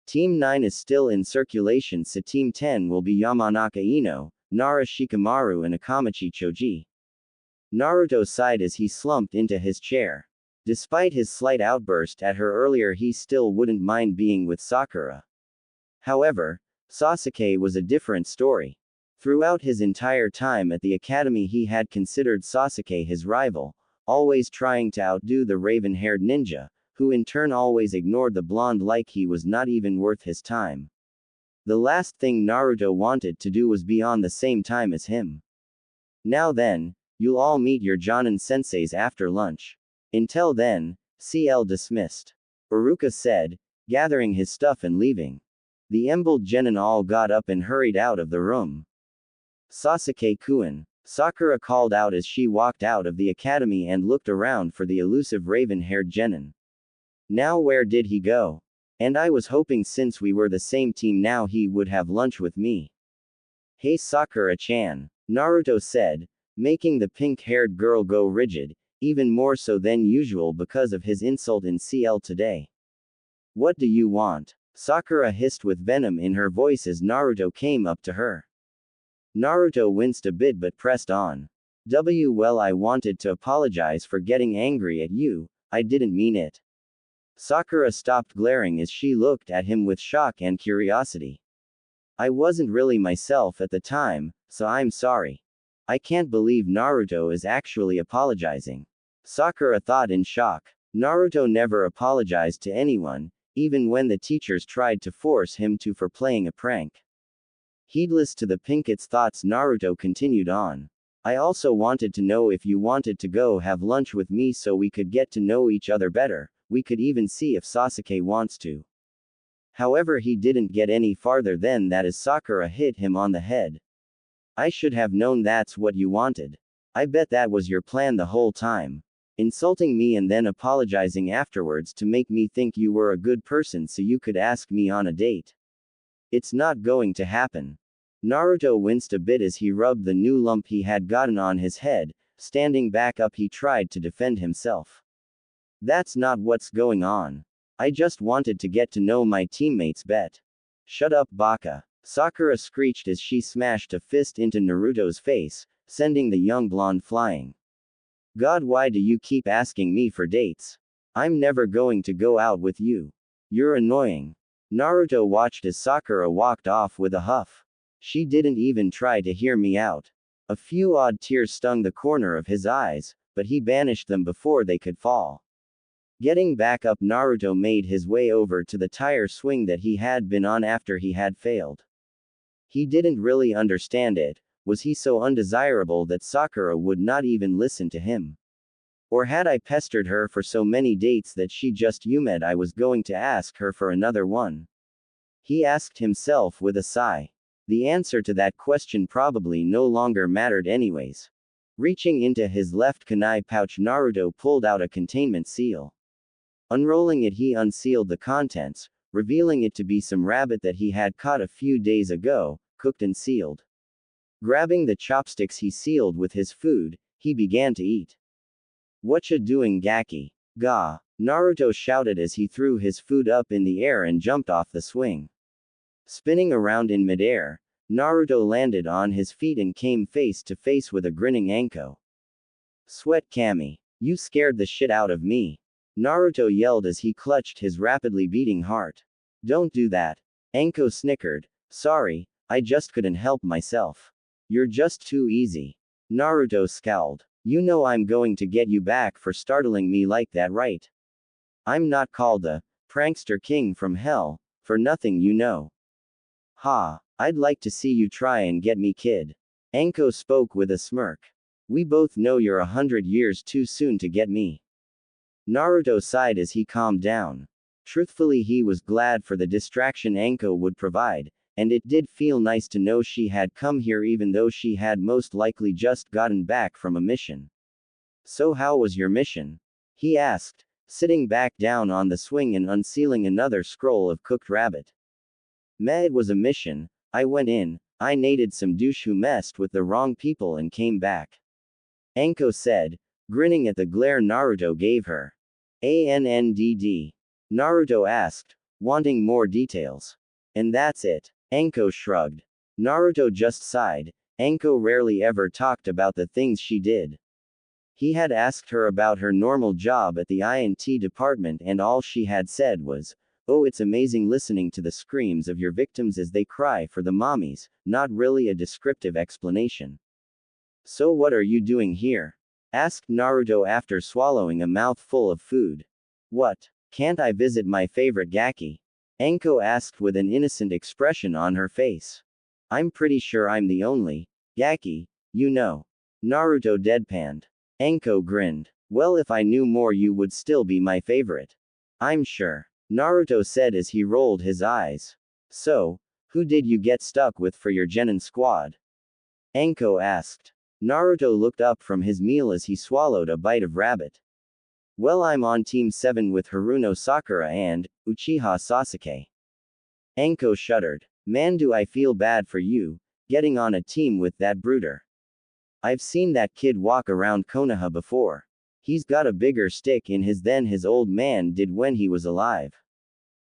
[SPEAKER 1] Team 9 is still in circulation, so Team 10 will be Yamanaka Ino, Nara Shikamaru and Akamachi Choji. Naruto sighed as he slumped into his chair. Despite his slight outburst at her earlier, he still wouldn't mind being with Sakura. However, Sasuke was a different story. Throughout his entire time at the academy, he had considered Sasuke his rival, always trying to outdo the raven-haired ninja, who in turn always ignored the blonde like he was not even worth his time. The last thing Naruto wanted to do was be on the same time as him. Now then, you'll all meet your Jonin senseis after lunch. Until then, CL dismissed. Iruka said, gathering his stuff and leaving. The embled genin all got up and hurried out of the room. Sasuke-kun, Sakura called out as she walked out of the academy and looked around for the elusive raven-haired genin. Now where did he go? And I was hoping since we were the same team now he would have lunch with me. Hey Sakura-chan, Naruto said, making the pink-haired girl go rigid, even more so than usual because of his insult in CL today. What do you want? Sakura hissed with venom in her voice as Naruto came up to her. Naruto winced a bit but pressed on. Well, I wanted to apologize for getting angry at you, I didn't mean it. Sakura stopped glaring as she looked at him with shock and curiosity. I wasn't really myself at the time, so I'm sorry. I can't believe Naruto is actually apologizing. Sakura thought in shock. Naruto never apologized to anyone, even when the teachers tried to force him to for playing a prank. Heedless to the Pinket's thoughts, Naruto continued on. I also wanted to know if you wanted to go have lunch with me so we could get to know each other better, we could even see if Sasuke wants to. However, he didn't get any farther than that as Sakura hit him on the head. I should have known that's what you wanted. I bet that was your plan the whole time. Insulting me and then apologizing afterwards to make me think you were a good person so you could ask me on a date. It's not going to happen. Naruto winced a bit as he rubbed the new lump he had gotten on his head. Standing back up, he tried to defend himself. That's not what's going on. I just wanted to get to know my teammates bet. Shut up, Baka. Sakura screeched as she smashed a fist into Naruto's face, sending the young blonde flying. God, why do you keep asking me for dates? I'm never going to go out with you. You're annoying. Naruto watched as Sakura walked off with a huff. She didn't even try to hear me out. A few odd tears stung the corner of his eyes, but he banished them before they could fall. Getting back up, Naruto made his way over to the tire swing that he had been on after he had failed. He didn't really understand it. Was he so undesirable that Sakura would not even listen to him? Or had I pestered her for so many dates that she just assumed I was going to ask her for another one? He asked himself with a sigh. The answer to that question probably no longer mattered anyways. Reaching into his left kunai pouch, Naruto pulled out a containment seal. Unrolling it, he unsealed the contents, revealing it to be some rabbit that he had caught a few days ago, cooked and sealed. Grabbing the chopsticks he sealed with his food, he began to eat. "Whatcha doing, Gaki? Ga!" Naruto shouted as he threw his food up in the air and jumped off the swing. Spinning around in midair, Naruto landed on his feet and came face to face with a grinning Anko. "Sweat Kami, you scared the shit out of me," Naruto yelled as he clutched his rapidly beating heart. "Don't do that." Anko snickered. "Sorry, I just couldn't help myself. You're just too easy." Naruto scowled. "You know I'm going to get you back for startling me like that, right? I'm not called the prankster king from hell for nothing, you know." "Ha, I'd like to see you try and get me, kid." Anko spoke with a smirk. "We both know you're 100 years too soon to get me." Naruto sighed as he calmed down. Truthfully, he was glad for the distraction Anko would provide, and it did feel nice to know she had come here even though she had most likely just gotten back from a mission. "So how was your mission?" he asked, sitting back down on the swing and unsealing another scroll of cooked rabbit. "Meh, it was a mission. I went in, I nated some douche who messed with the wrong people and came back," Anko said, grinning at the glare Naruto gave her. "ANNDD?" Naruto asked, wanting more details. "And that's it." Anko shrugged. Naruto just sighed. Anko rarely ever talked about the things she did. He had asked her about her normal job at the INT department and all she had said was, "Oh, it's amazing listening to the screams of your victims as they cry for the mommies," not really a descriptive explanation. "So what are you doing here?" asked Naruto after swallowing a mouthful of food. "What? Can't I visit my favorite Gaki?" Anko asked with an innocent expression on her face. "I'm pretty sure I'm the only Gaki, you know." Naruto deadpanned. Anko grinned. "Well, if I knew more, you would still be my favorite. I'm sure," Naruto said as he rolled his eyes. "So, who did you get stuck with for your Genin squad?" Anko asked. Naruto looked up from his meal as he swallowed a bite of rabbit. "Well, I'm on Team 7 with Haruno Sakura and Uchiha Sasuke." Anko shuddered. "Man, do I feel bad for you, getting on a team with that brooder. I've seen that kid walk around Konoha before. He's got a bigger stick in his than his old man did when he was alive."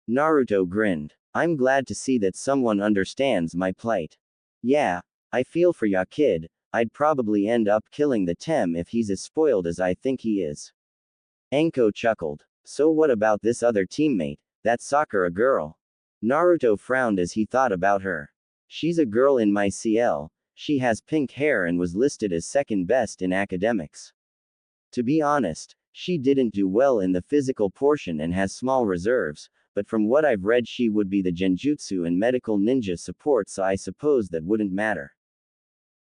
[SPEAKER 1] Naruto grinned. "I'm glad to see that someone understands my plight. Yeah, I feel for ya, kid. I'd probably end up killing the Tem if he's as spoiled as I think he is." Anko chuckled. "So what about this other teammate, that Sakura girl?" Naruto frowned as he thought about her. "She's a girl in my CL, she has pink hair and was listed as second best in academics. To be honest, she didn't do well in the physical portion and has small reserves, but from what I've read she would be the genjutsu and medical ninja support, so I suppose that wouldn't matter."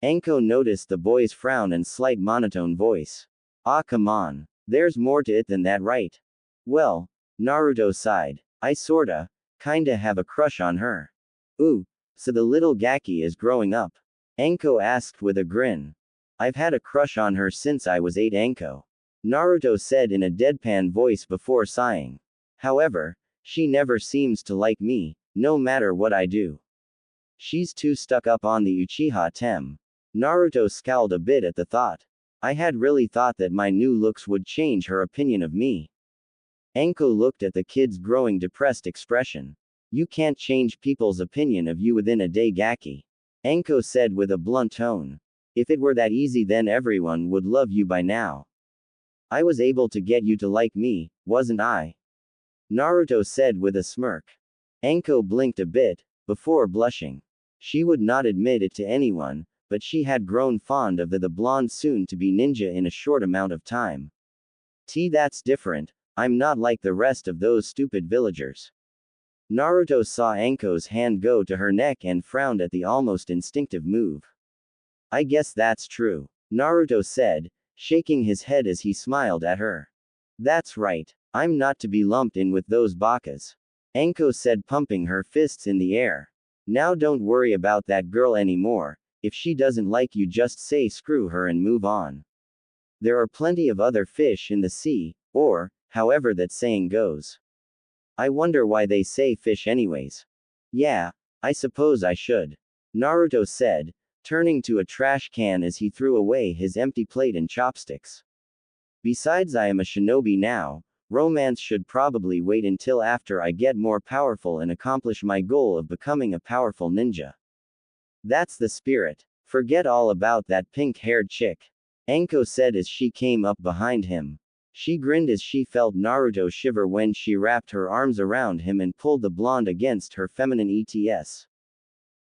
[SPEAKER 1] Anko noticed the boy's frown and slight monotone voice. "Ah, come on. There's more to it than that, right?" "Well," Naruto sighed, "I kinda have a crush on her." "Ooh, so the little Gaki is growing up?" Anko asked with a grin. "I've had a crush on her since I was 8, Anko," Naruto said in a deadpan voice before sighing. "However, she never seems to like me, no matter what I do. She's too stuck up on the Uchiha Tem." Naruto scowled a bit at the thought. "I had really thought that my new looks would change her opinion of me." Anko looked at the kid's growing depressed expression. "You can't change people's opinion of you within a day, Gaki," Anko said with a blunt tone. "If it were that easy, then everyone would love you by now. I was able to get you to like me, wasn't I?" Naruto said with a smirk. Anko blinked a bit, before blushing. She would not admit it to anyone, but she had grown fond of the blonde soon-to-be ninja in a short amount of time. That's different. I'm not like the rest of those stupid villagers." Naruto saw Anko's hand go to her neck and frowned at the almost instinctive move. I guess that's true, Naruto said, shaking his head as he smiled at her. That's right. I'm not to be lumped in with those bakas. Anko said, pumping her fists in the air. Now don't worry about that girl anymore. If she doesn't like you, just say screw her and move on. There are plenty of other fish in the sea, or, however that saying goes. I wonder why they say fish anyways. Yeah, I suppose I should, Naruto said, turning to a trash can as he threw away his empty plate and chopsticks. Besides, I am a shinobi now. Romance should probably wait until after I get more powerful and accomplish my goal of becoming a powerful ninja. That's the spirit. Forget all about that pink-haired chick, Anko said as she came up behind him. She grinned as she felt Naruto shiver when she wrapped her arms around him and pulled the blonde against her feminine ETS.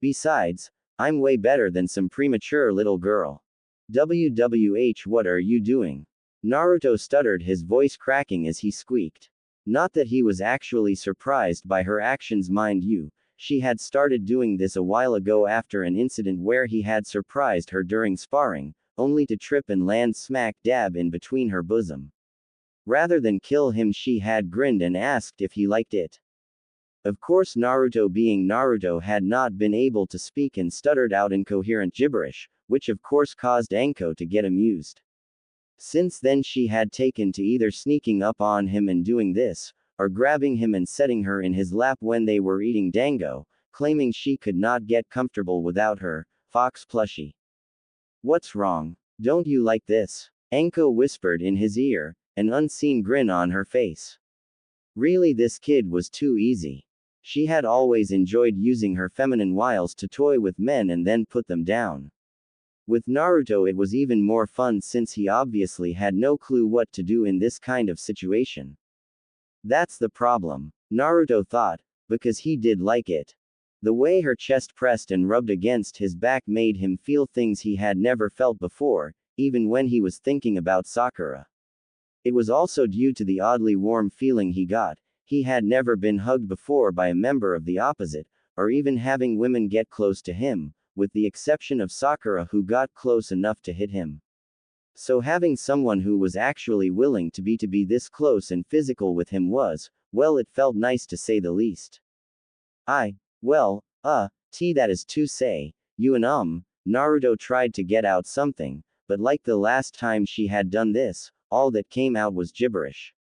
[SPEAKER 1] Besides, I'm way better than some premature little girl. WWH, what are you doing? Naruto stuttered, his voice cracking as he squeaked. Not that he was actually surprised by her actions, mind you. She had started doing this a while ago after an incident where he had surprised her during sparring, only to trip and land smack dab in between her bosom. Rather than kill him, she had grinned and asked if he liked it. Of course, Naruto, being Naruto, had not been able to speak and stuttered out incoherent gibberish, which of course caused Anko to get amused. Since then she had taken to either sneaking up on him and doing this, or grabbing him and setting her in his lap when they were eating dango, claiming she could not get comfortable without her fox plushie. What's wrong? Don't you like this? Anko whispered in his ear, an unseen grin on her face. Really, this kid was too easy. She had always enjoyed using her feminine wiles to toy with men and then put them down. With Naruto it was even more fun since he obviously had no clue what to do in this kind of situation. That's the problem, Naruto thought, because he did like it. The way her chest pressed and rubbed against his back made him feel things he had never felt before, even when he was thinking about Sakura. It was also due to the oddly warm feeling he got. He had never been hugged before by a member of the opposite, or even having women get close to him, with the exception of Sakura, who got close enough to hit him. So having someone who was actually willing to be this close and physical with him was, well, it felt nice to say the least. That is to say, Naruto tried to get out something, but like the last time she had done this, all that came out was gibberish.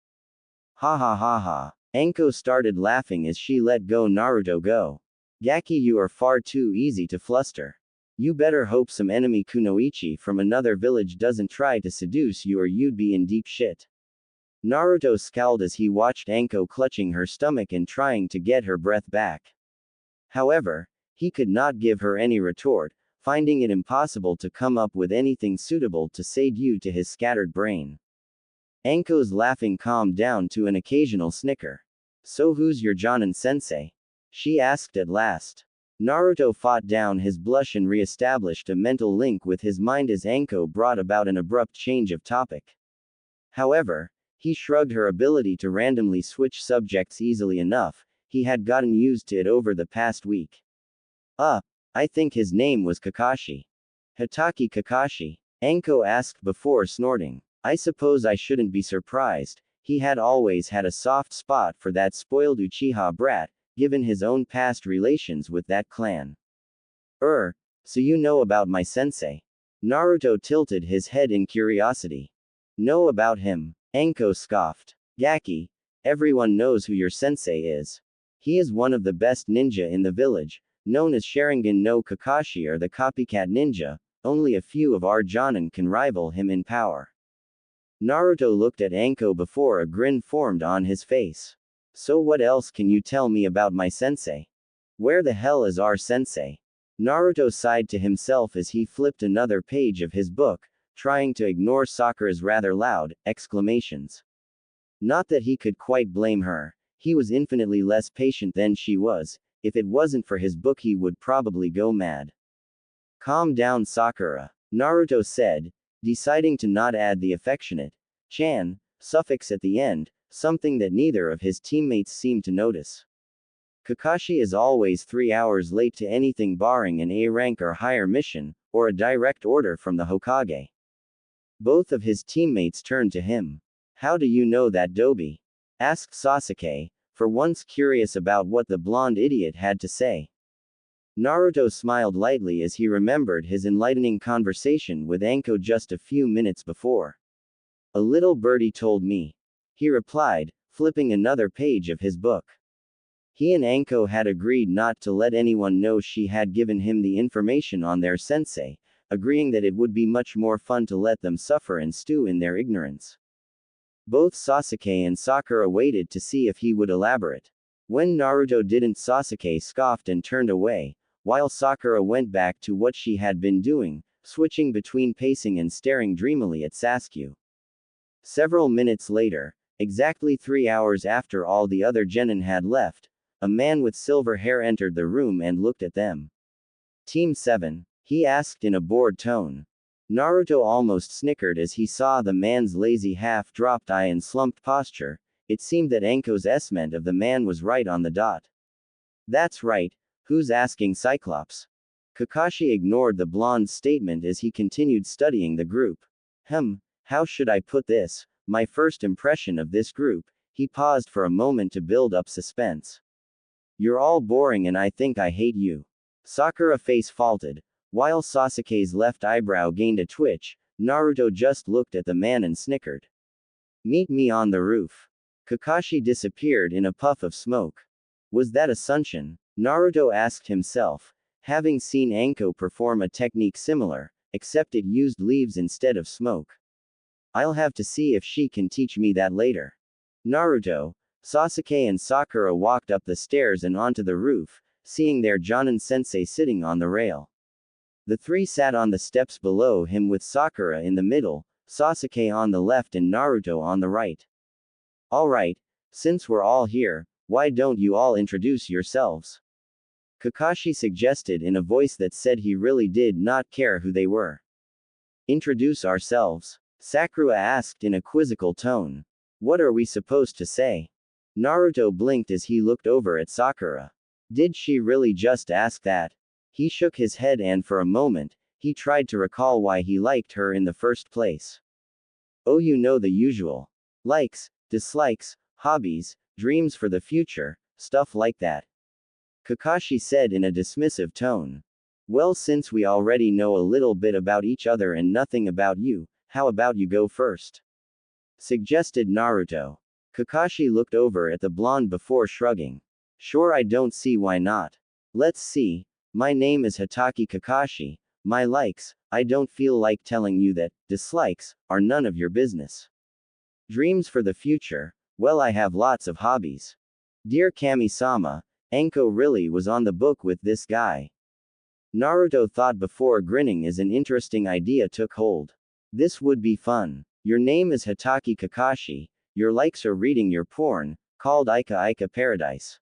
[SPEAKER 1] Ha ha ha ha. Anko started laughing as she let go Naruto go. Gaki, you are far too easy to fluster. You better hope some enemy kunoichi from another village doesn't try to seduce you or you'd be in deep shit. Naruto scowled as he watched Anko clutching her stomach and trying to get her breath back. However, he could not give her any retort, finding it impossible to come up with anything suitable to say due to his scattered brain. Anko's laughing calmed down to an occasional snicker. So who's your Jonin sensei? She asked at last. Naruto fought down his blush and re-established a mental link with his mind as Anko brought about an abrupt change of topic. However, he shrugged. Her ability to randomly switch subjects easily enough, he had gotten used to it over the past week. I think his name was Kakashi. Hitaki Kakashi? Anko asked before snorting. I suppose I shouldn't be surprised. He had always had a soft spot for that spoiled Uchiha brat, given his own past relations with that clan. So you know about my sensei? Naruto tilted his head in curiosity. Know about him? Anko scoffed. Gaki, everyone knows who your sensei is. He is one of the best ninja in the village, known as Sharingan no Kakashi, or the copycat ninja. Only a few of our Jonin can rival him in power. Naruto looked at Anko before a grin formed on his face. So what else can you tell me about my sensei? Where the hell is our sensei? Naruto sighed to himself as he flipped another page of his book, trying to ignore Sakura's rather loud exclamations. Not that he could quite blame her. He was infinitely less patient than she was. If it wasn't for his book, he would probably go mad. Calm down, Sakura, Naruto said, deciding to not add the affectionate chan suffix at the end, something that neither of his teammates seemed to notice. Kakashi is always 3 hours late to anything barring an A rank or higher mission. or a direct order from the Hokage? Both of his teammates turned to him. How do you know that, Dobi? Asked Sasuke, for once curious about what the blonde idiot had to say. Naruto smiled lightly as he remembered his enlightening conversation with Anko just a few minutes before. A little birdie told me. He replied, flipping another page of his book. He and Anko had agreed not to let anyone know she had given him the information on their sensei, agreeing that it would be much more fun to let them suffer and stew in their ignorance. Both Sasuke and Sakura waited to see if he would elaborate. When Naruto didn't, Sasuke scoffed and turned away, while Sakura went back to what she had been doing, switching between pacing and staring dreamily at Sasuke. Several minutes later, exactly 3 hours after all the other genin had left, a man with silver hair entered the room and looked at them. Team 7, he asked in a bored tone. Naruto almost snickered as he saw the man's lazy half-dropped eye and slumped posture. It seemed that Anko's estimate of the man was right on the dot. That's right. Who's asking, Cyclops? Kakashi ignored the blonde's statement as he continued studying the group. How should I put this? My first impression of this group. He paused for a moment to build up suspense. You're all boring and I think I hate you. Sakura's face faltered. While Sasuke's left eyebrow gained a twitch, Naruto just looked at the man and snickered. Meet me on the roof. Kakashi disappeared in a puff of smoke. Was that a Sunshin? Naruto asked himself, having seen Anko perform a technique similar, except it used leaves instead of smoke. I'll have to see if she can teach me that later. Naruto, Sasuke and Sakura walked up the stairs and onto the roof, seeing their Jonin-sensei sitting on the rail. The three sat on the steps below him with Sakura in the middle, Sasuke on the left and Naruto on the right. Alright, since we're all here, why don't you all introduce yourselves? Kakashi suggested in a voice that said he really did not care who they were. Introduce ourselves? Sakura asked in a quizzical tone. What are we supposed to say? Naruto blinked as he looked over at Sakura. Did she really just ask that? He shook his head and for a moment, he tried to recall why he liked her in the first place. Oh, you know the usual. Likes, dislikes, hobbies, dreams for the future, stuff like that. Kakashi said in a dismissive tone. Well, since we already know a little bit about each other and nothing about you, how about you go first? Suggested Naruto. Kakashi looked over at the blonde before shrugging. Sure, I don't see why not. Let's see. My name is Hatake Kakashi. My likes, I don't feel like telling you that. Dislikes, are none of your business. Dreams for the future, well, I have lots of hobbies. Dear Kami-sama, Anko really was on the book with this guy. Naruto thought before grinning as an interesting idea took hold. This would be fun. Your name is Hatake Kakashi, your likes are reading your porn, called Ika Ika Paradise.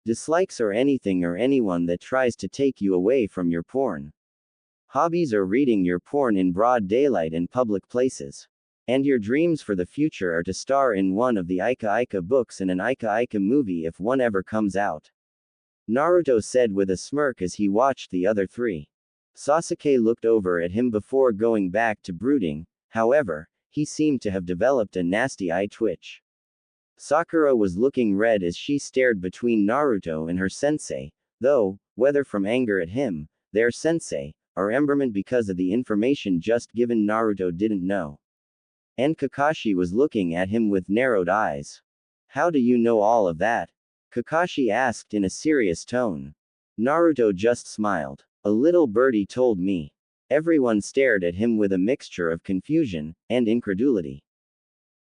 [SPEAKER 1] Dislikes are anything or anyone that tries to take you away from your porn. Hobbies are reading your porn in broad daylight in public places. And your dreams for the future are to star in one of the Ika Ika books and an Ika Ika movie if one ever comes out. Naruto said with a smirk as he watched the other three. Sasuke looked over at him before going back to brooding. However, he seemed to have developed a nasty eye twitch. Sakura was looking red as she stared between Naruto and her sensei, though, whether from anger at him, their sensei, or emberment because of the information just given, Naruto didn't know. And Kakashi was looking at him with narrowed eyes. How do you know all of that? Kakashi asked in a serious tone. Naruto just smiled. A little birdie told me. Everyone stared at him with a mixture of confusion and incredulity.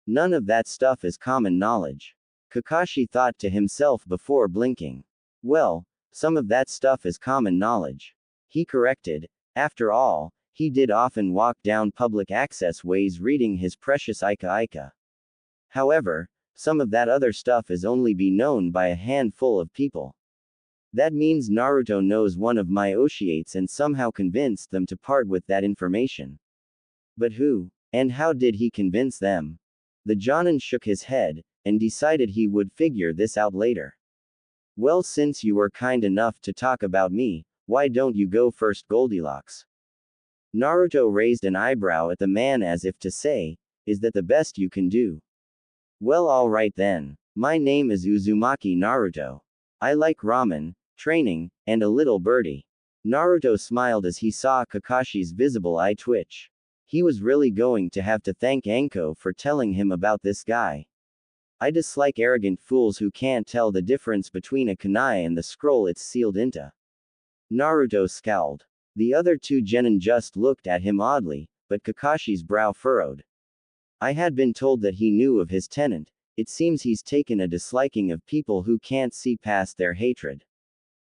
[SPEAKER 1] None of that stuff is common knowledge. Kakashi thought to himself before blinking. Well, some of that stuff is common knowledge. He corrected. After all, he did often walk down public access ways reading his precious Ika Ika. However, some of that other stuff is only be known by a handful of people. That means Naruto knows one of my Oshiates and somehow convinced them to part with that information. But who? And how did he convince them? The Jonin shook his head, and decided he would figure this out later. Well, since you were kind enough to talk about me, why don't you go first, Goldilocks? Naruto raised an eyebrow at the man as if to say, is that the best you can do? Well, alright then. My name is Uzumaki Naruto. I like ramen, training, and a little birdie. Naruto smiled as he saw Kakashi's visible eye twitch. He was really going to have to thank Anko for telling him about this guy. I dislike arrogant fools who can't tell the difference between a kunai and the scroll it's sealed into. Naruto scowled. The other two genin just looked at him oddly, but Kakashi's brow furrowed. I had been told that he knew of his tenant. It seems he's taken a disliking of people who can't see past their hatred.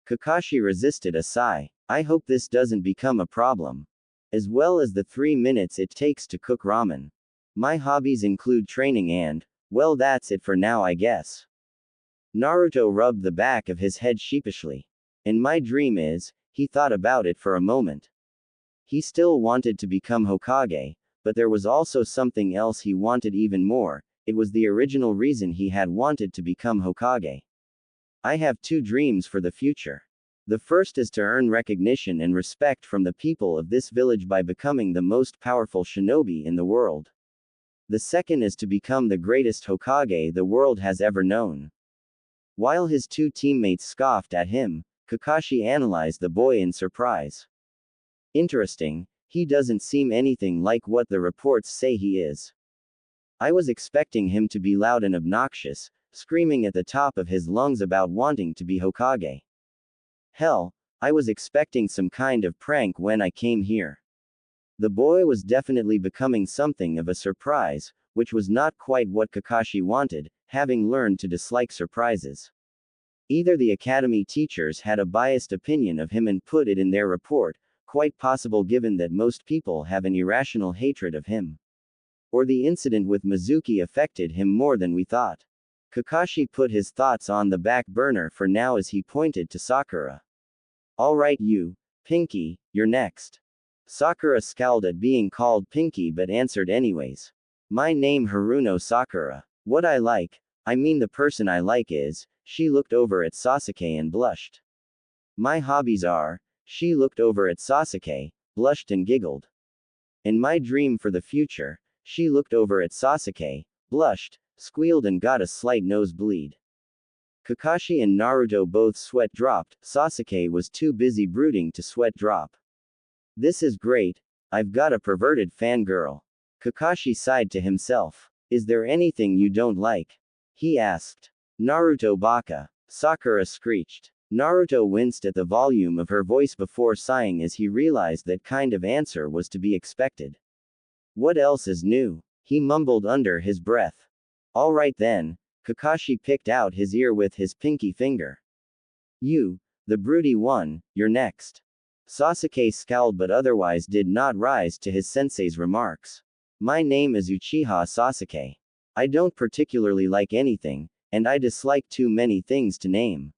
[SPEAKER 1] Kakashi resisted a sigh. I hope this doesn't become a problem. As well as the 3 minutes it takes to cook ramen. My hobbies include training and, well, that's it for now, I guess. Naruto rubbed the back of his head sheepishly. And my dream is, he thought about it for a moment. He still wanted to become Hokage, but there was also something else he wanted even more. It was the original reason he had wanted to become Hokage. I have 2 dreams for the future. The first is to earn recognition and respect from the people of this village by becoming the most powerful shinobi in the world. The second is to become the greatest Hokage the world has ever known. While his 2 teammates scoffed at him, Kakashi analyzed the boy in surprise. Interesting, he doesn't seem anything like what the reports say he is. I was expecting him to be loud and obnoxious, screaming at the top of his lungs about wanting to be Hokage. Hell, I was expecting some kind of prank when I came here. The boy was definitely becoming something of a surprise, which was not quite what Kakashi wanted, having learned to dislike surprises. Either the academy teachers had a biased opinion of him and put it in their report, quite possible given that most people have an irrational hatred of him. Or the incident with Mizuki affected him more than we thought. Kakashi put his thoughts on the back burner for now as he pointed to Sakura. Alright you, Pinky, you're next. Sakura scowled at being called Pinky but answered anyways. My name Haruno Sakura. What I mean the person I like is, she looked over at Sasuke and blushed. My hobbies are, she looked over at Sasuke, blushed and giggled. And my dream for the future, she looked over at Sasuke, blushed, squealed and got a slight nosebleed. Kakashi and Naruto both sweat dropped, Sasuke was too busy brooding to sweat drop. This is great, I've got a perverted fangirl. Kakashi sighed to himself. Is there anything you don't like? He asked. Naruto baka. Sakura screeched. Naruto winced at the volume of her voice before sighing as he realized that kind of answer was to be expected. What else is new? He mumbled under his breath. Alright then, Kakashi picked out his ear with his pinky finger. You, the broody one, you're next. Sasuke scowled but otherwise did not rise to his sensei's remarks. My name is Uchiha Sasuke. I don't particularly like anything, and I dislike too many things to name.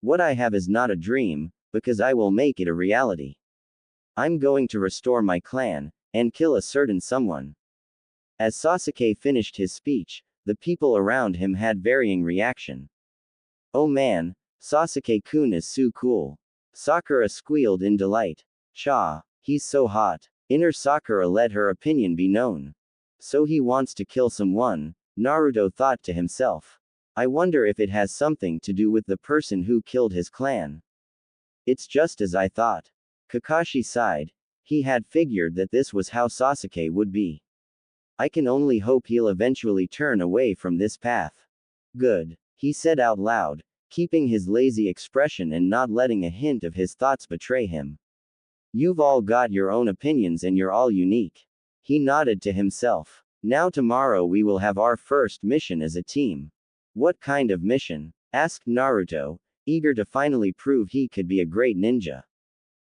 [SPEAKER 1] What I have is not a dream, because I will make it a reality. I'm going to restore my clan, and kill a certain someone. As Sasuke finished his speech, the people around him had varying reaction. Oh man, Sasuke-kun is so cool. Sakura squealed in delight. Cha, he's so hot. Inner Sakura let her opinion be known. So he wants to kill someone, Naruto thought to himself. I wonder if it has something to do with the person who killed his clan. It's just as I thought. Kakashi sighed. He had figured that this was how Sasuke would be. I can only hope he'll eventually turn away from this path. Good, he said out loud, keeping his lazy expression and not letting a hint of his thoughts betray him. You've all got your own opinions and you're all unique. He nodded to himself. Now tomorrow we will have our first mission as a team. What kind of mission? Asked Naruto, eager to finally prove he could be a great ninja.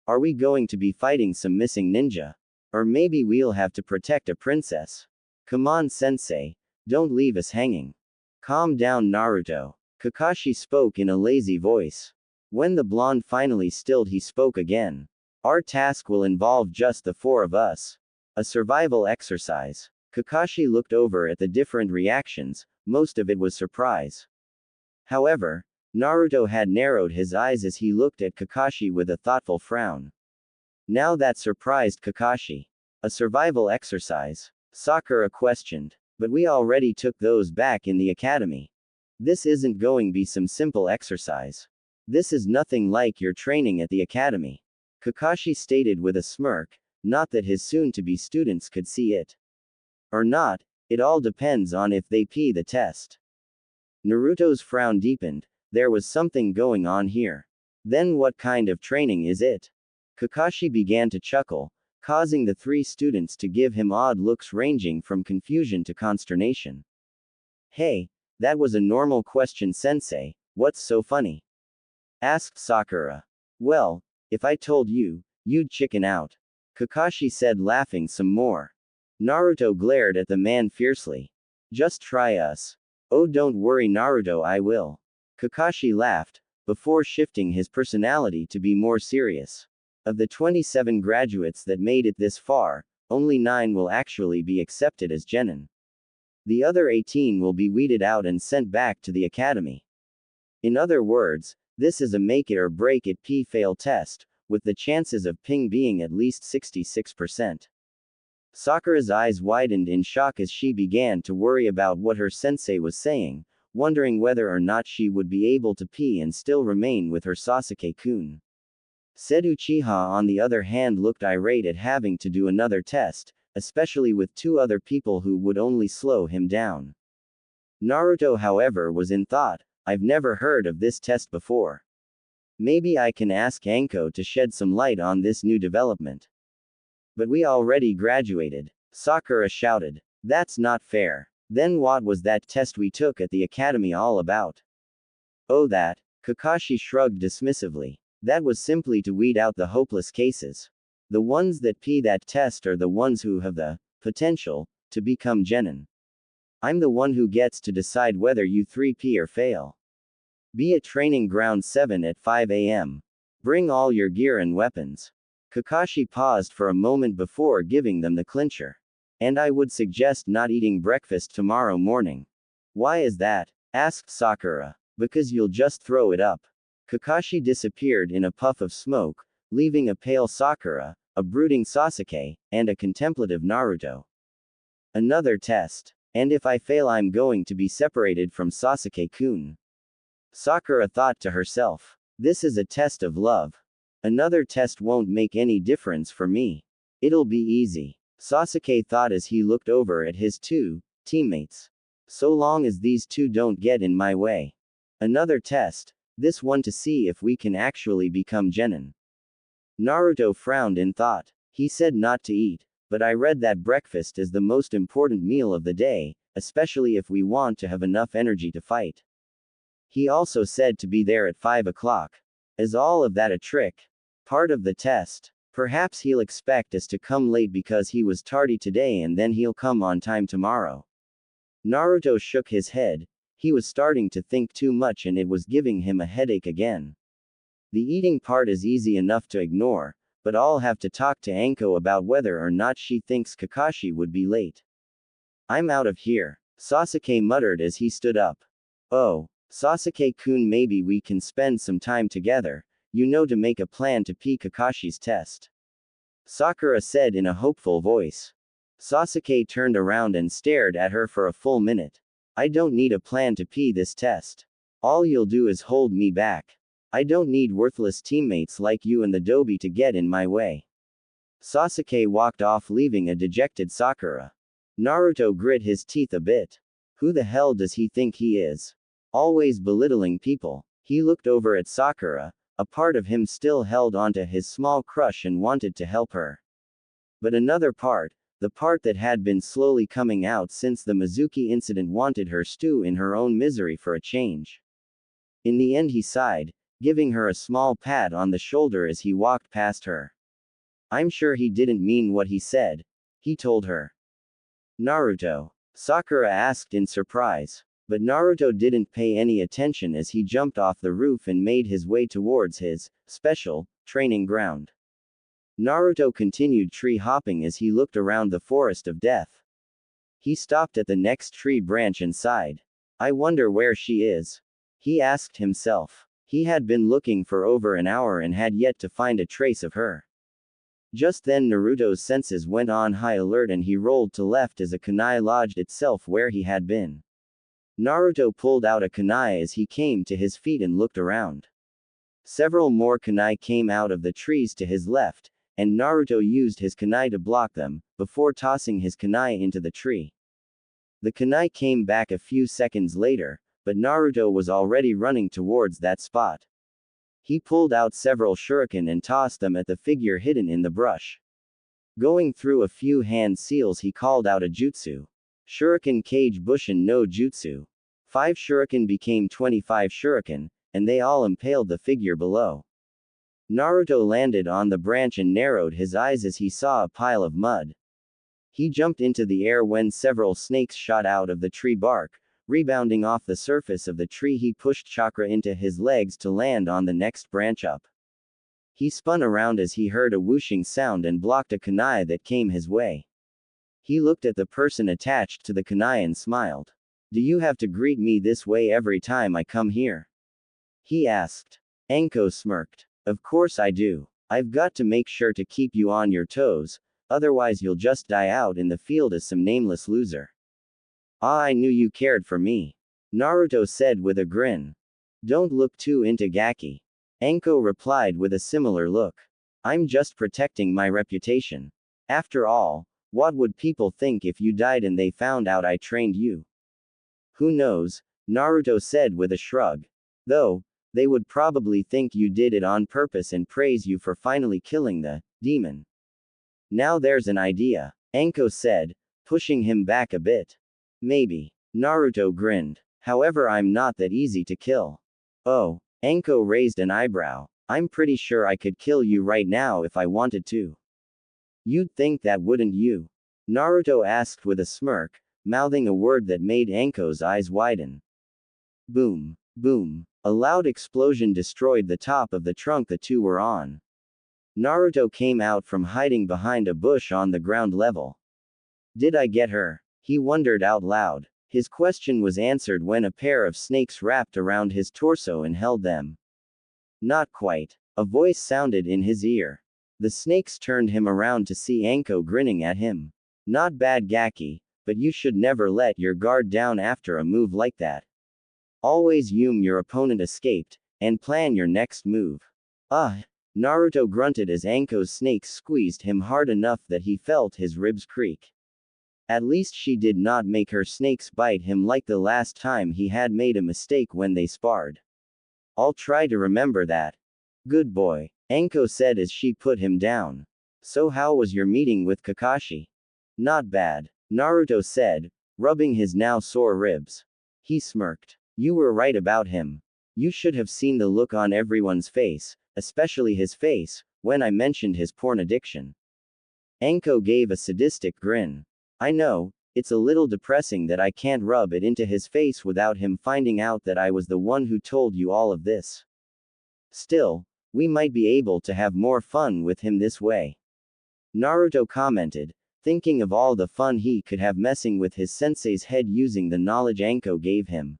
[SPEAKER 1] Are we going to be fighting some missing ninja? Or maybe we'll have to protect a princess? Come on sensei, don't leave us hanging. Calm down Naruto. Kakashi spoke in a lazy voice. When the blonde finally stilled he spoke again. Our task will involve just the 4 of us. A survival exercise. Kakashi looked over at the different reactions, most of it was surprise. However, Naruto had narrowed his eyes as he looked at Kakashi with a thoughtful frown. Now that surprised Kakashi. A survival exercise? Sakura questioned. But we already took those back in the academy. This isn't going to be some simple exercise. This is nothing like your training at the academy. Kakashi stated with a smirk, not that his soon-to-be students could see it. Or not, it all depends on if they pee the test. Naruto's frown deepened, there was something going on here. Then what kind of training is it? Kakashi began to chuckle, causing the three students to give him odd looks ranging from confusion to consternation. Hey, that was a normal question, sensei, what's so funny? Asked Sakura. Well, if I told you, you'd chicken out. Kakashi said, laughing some more. Naruto glared at the man fiercely. Just try us. Oh, don't worry, Naruto, I will. Kakashi laughed, before shifting his personality to be more serious. Of the 27 graduates that made it this far, only 9 will actually be accepted as genin. The other 18 will be weeded out and sent back to the academy. In other words, this is a make it or break it P-fail test, with the chances of ping being at least 66%. Sakura's eyes widened in shock as she began to worry about what her sensei was saying, wondering whether or not she would be able to pee and still remain with her Sasuke-kun. Said Uchiha, on the other hand, looked irate at having to do another test, especially with 2 other people who would only slow him down. Naruto, however, was in thought, I've never heard of this test before. Maybe I can ask Anko to shed some light on this new development. But we already graduated, Sakura shouted. That's not fair. Then what was that test we took at the academy all about? Oh, that, Kakashi shrugged dismissively. That was simply to weed out the hopeless cases. The ones that pee that test are the ones who have the potential to become genin. I'm the one who gets to decide whether you 3 pee or fail. Be at training ground 7 at 5 a.m. Bring all your gear and weapons. Kakashi paused for a moment before giving them the clincher. And I would suggest not eating breakfast tomorrow morning. Why is that? Asked Sakura. Because you'll just throw it up. Kakashi disappeared in a puff of smoke, leaving a pale Sakura, a brooding Sasuke, and a contemplative Naruto. Another test. And if I fail, I'm going to be separated from Sasuke-kun. Sakura thought to herself. This is a test of love. Another test won't make any difference for me. It'll be easy. Sasuke thought as he looked over at his 2 teammates. So long as these 2 don't get in my way. Another test, this one to see if we can actually become genin. Naruto frowned in thought. He said not to eat, but I read that breakfast is the most important meal of the day, especially if we want to have enough energy to fight. He also said to be there at 5 o'clock. Is all of that a trick? Part of the test? Perhaps he'll expect us to come late because he was tardy today and then he'll come on time tomorrow. Naruto shook his head. He was starting to think too much and it was giving him a headache again. The eating part is easy enough to ignore, but I'll have to talk to Anko about whether or not she thinks Kakashi would be late. I'm out of here, Sasuke muttered as he stood up. Oh, Sasuke-kun, maybe we can spend some time together, to make a plan to pee Kakashi's test. Sakura said in a hopeful voice. Sasuke turned around and stared at her for a full minute. I don't need a plan to pee this test. All you'll do is hold me back. I don't need worthless teammates like you and the Dobi to get in my way. Sasuke walked off, leaving a dejected Sakura. Naruto grit his teeth a bit. Who the hell does he think he is? Always belittling people. He looked over at Sakura. A part of him still held onto his small crush and wanted to help her. But another part, the part that had been slowly coming out since the Mizuki incident, wanted her stew in her own misery for a change. In the end he sighed, giving her a small pat on the shoulder as he walked past her. I'm sure he didn't mean what he said, he told her. Naruto? Sakura asked in surprise. But Naruto didn't pay any attention as he jumped off the roof and made his way towards his special training ground. Naruto continued tree hopping as he looked around the forest of death. He stopped at the next tree branch and sighed. I wonder where she is. He asked himself. He had been looking for over an hour and had yet to find a trace of her. Just then Naruto's senses went on high alert and he rolled to left as a kunai lodged itself where he had been. Naruto pulled out a kunai as he came to his feet and looked around. Several more kunai came out of the trees to his left, and Naruto used his kunai to block them, before tossing his kunai into the tree. The kunai came back a few seconds later, but Naruto was already running towards that spot. He pulled out several shuriken and tossed them at the figure hidden in the brush. Going through a few hand seals he called out a jutsu. Shuriken Kage Bushin no Jutsu. 5 shuriken became 25 shuriken, and they all impaled the figure below. Naruto landed on the branch and narrowed his eyes as he saw a pile of mud. He jumped into the air when several snakes shot out of the tree bark. Rebounding off the surface of the tree, he pushed chakra into his legs to land on the next branch up. He spun around as he heard a whooshing sound and blocked a kunai that came his way. He looked at the person attached to the kunai and smiled. "Do you have to greet me this way every time I come here?" he asked. Anko smirked. "Of course I do. I've got to make sure to keep you on your toes, otherwise you'll just die out in the field as some nameless loser." "Ah, I knew you cared for me," Naruto said with a grin. "Don't look too into Gaki." Anko replied with a similar look. "I'm just protecting my reputation. After all, what would people think if you died and they found out I trained you?" "Who knows," Naruto said with a shrug. "Though, they would probably think you did it on purpose and praise you for finally killing the demon." "Now there's an idea," Anko said, pushing him back a bit. "Maybe." Naruto grinned. "However, I'm not that easy to kill." "Oh," Anko raised an eyebrow. "I'm pretty sure I could kill you right now if I wanted to." "You'd think that, wouldn't you?" Naruto asked with a smirk, mouthing a word that made Anko's eyes widen. Boom. Boom. A loud explosion destroyed the top of the trunk the two were on. Naruto came out from hiding behind a bush on the ground level. "Did I get her?" he wondered out loud. His question was answered when a pair of snakes wrapped around his torso and held them. "Not quite," a voice sounded in his ear. The snakes turned him around to see Anko grinning at him. "Not bad, Gaki, but you should never let your guard down after a move like that. Always assume your opponent escaped, and plan your next move." "Ah!" Naruto grunted as Anko's snakes squeezed him hard enough that he felt his ribs creak. At least she did not make her snakes bite him like the last time he had made a mistake when they sparred. "I'll try to remember that." "Good boy," Anko said as she put him down. "So how was your meeting with Kakashi?" "Not bad," Naruto said, rubbing his now sore ribs. He smirked. "You were right about him. You should have seen the look on everyone's face, especially his face, when I mentioned his porn addiction." Anko gave a sadistic grin. "I know, it's a little depressing that I can't rub it into his face without him finding out that I was the one who told you all of this. Still, we might be able to have more fun with him this way." Naruto commented, thinking of all the fun he could have messing with his sensei's head using the knowledge Anko gave him.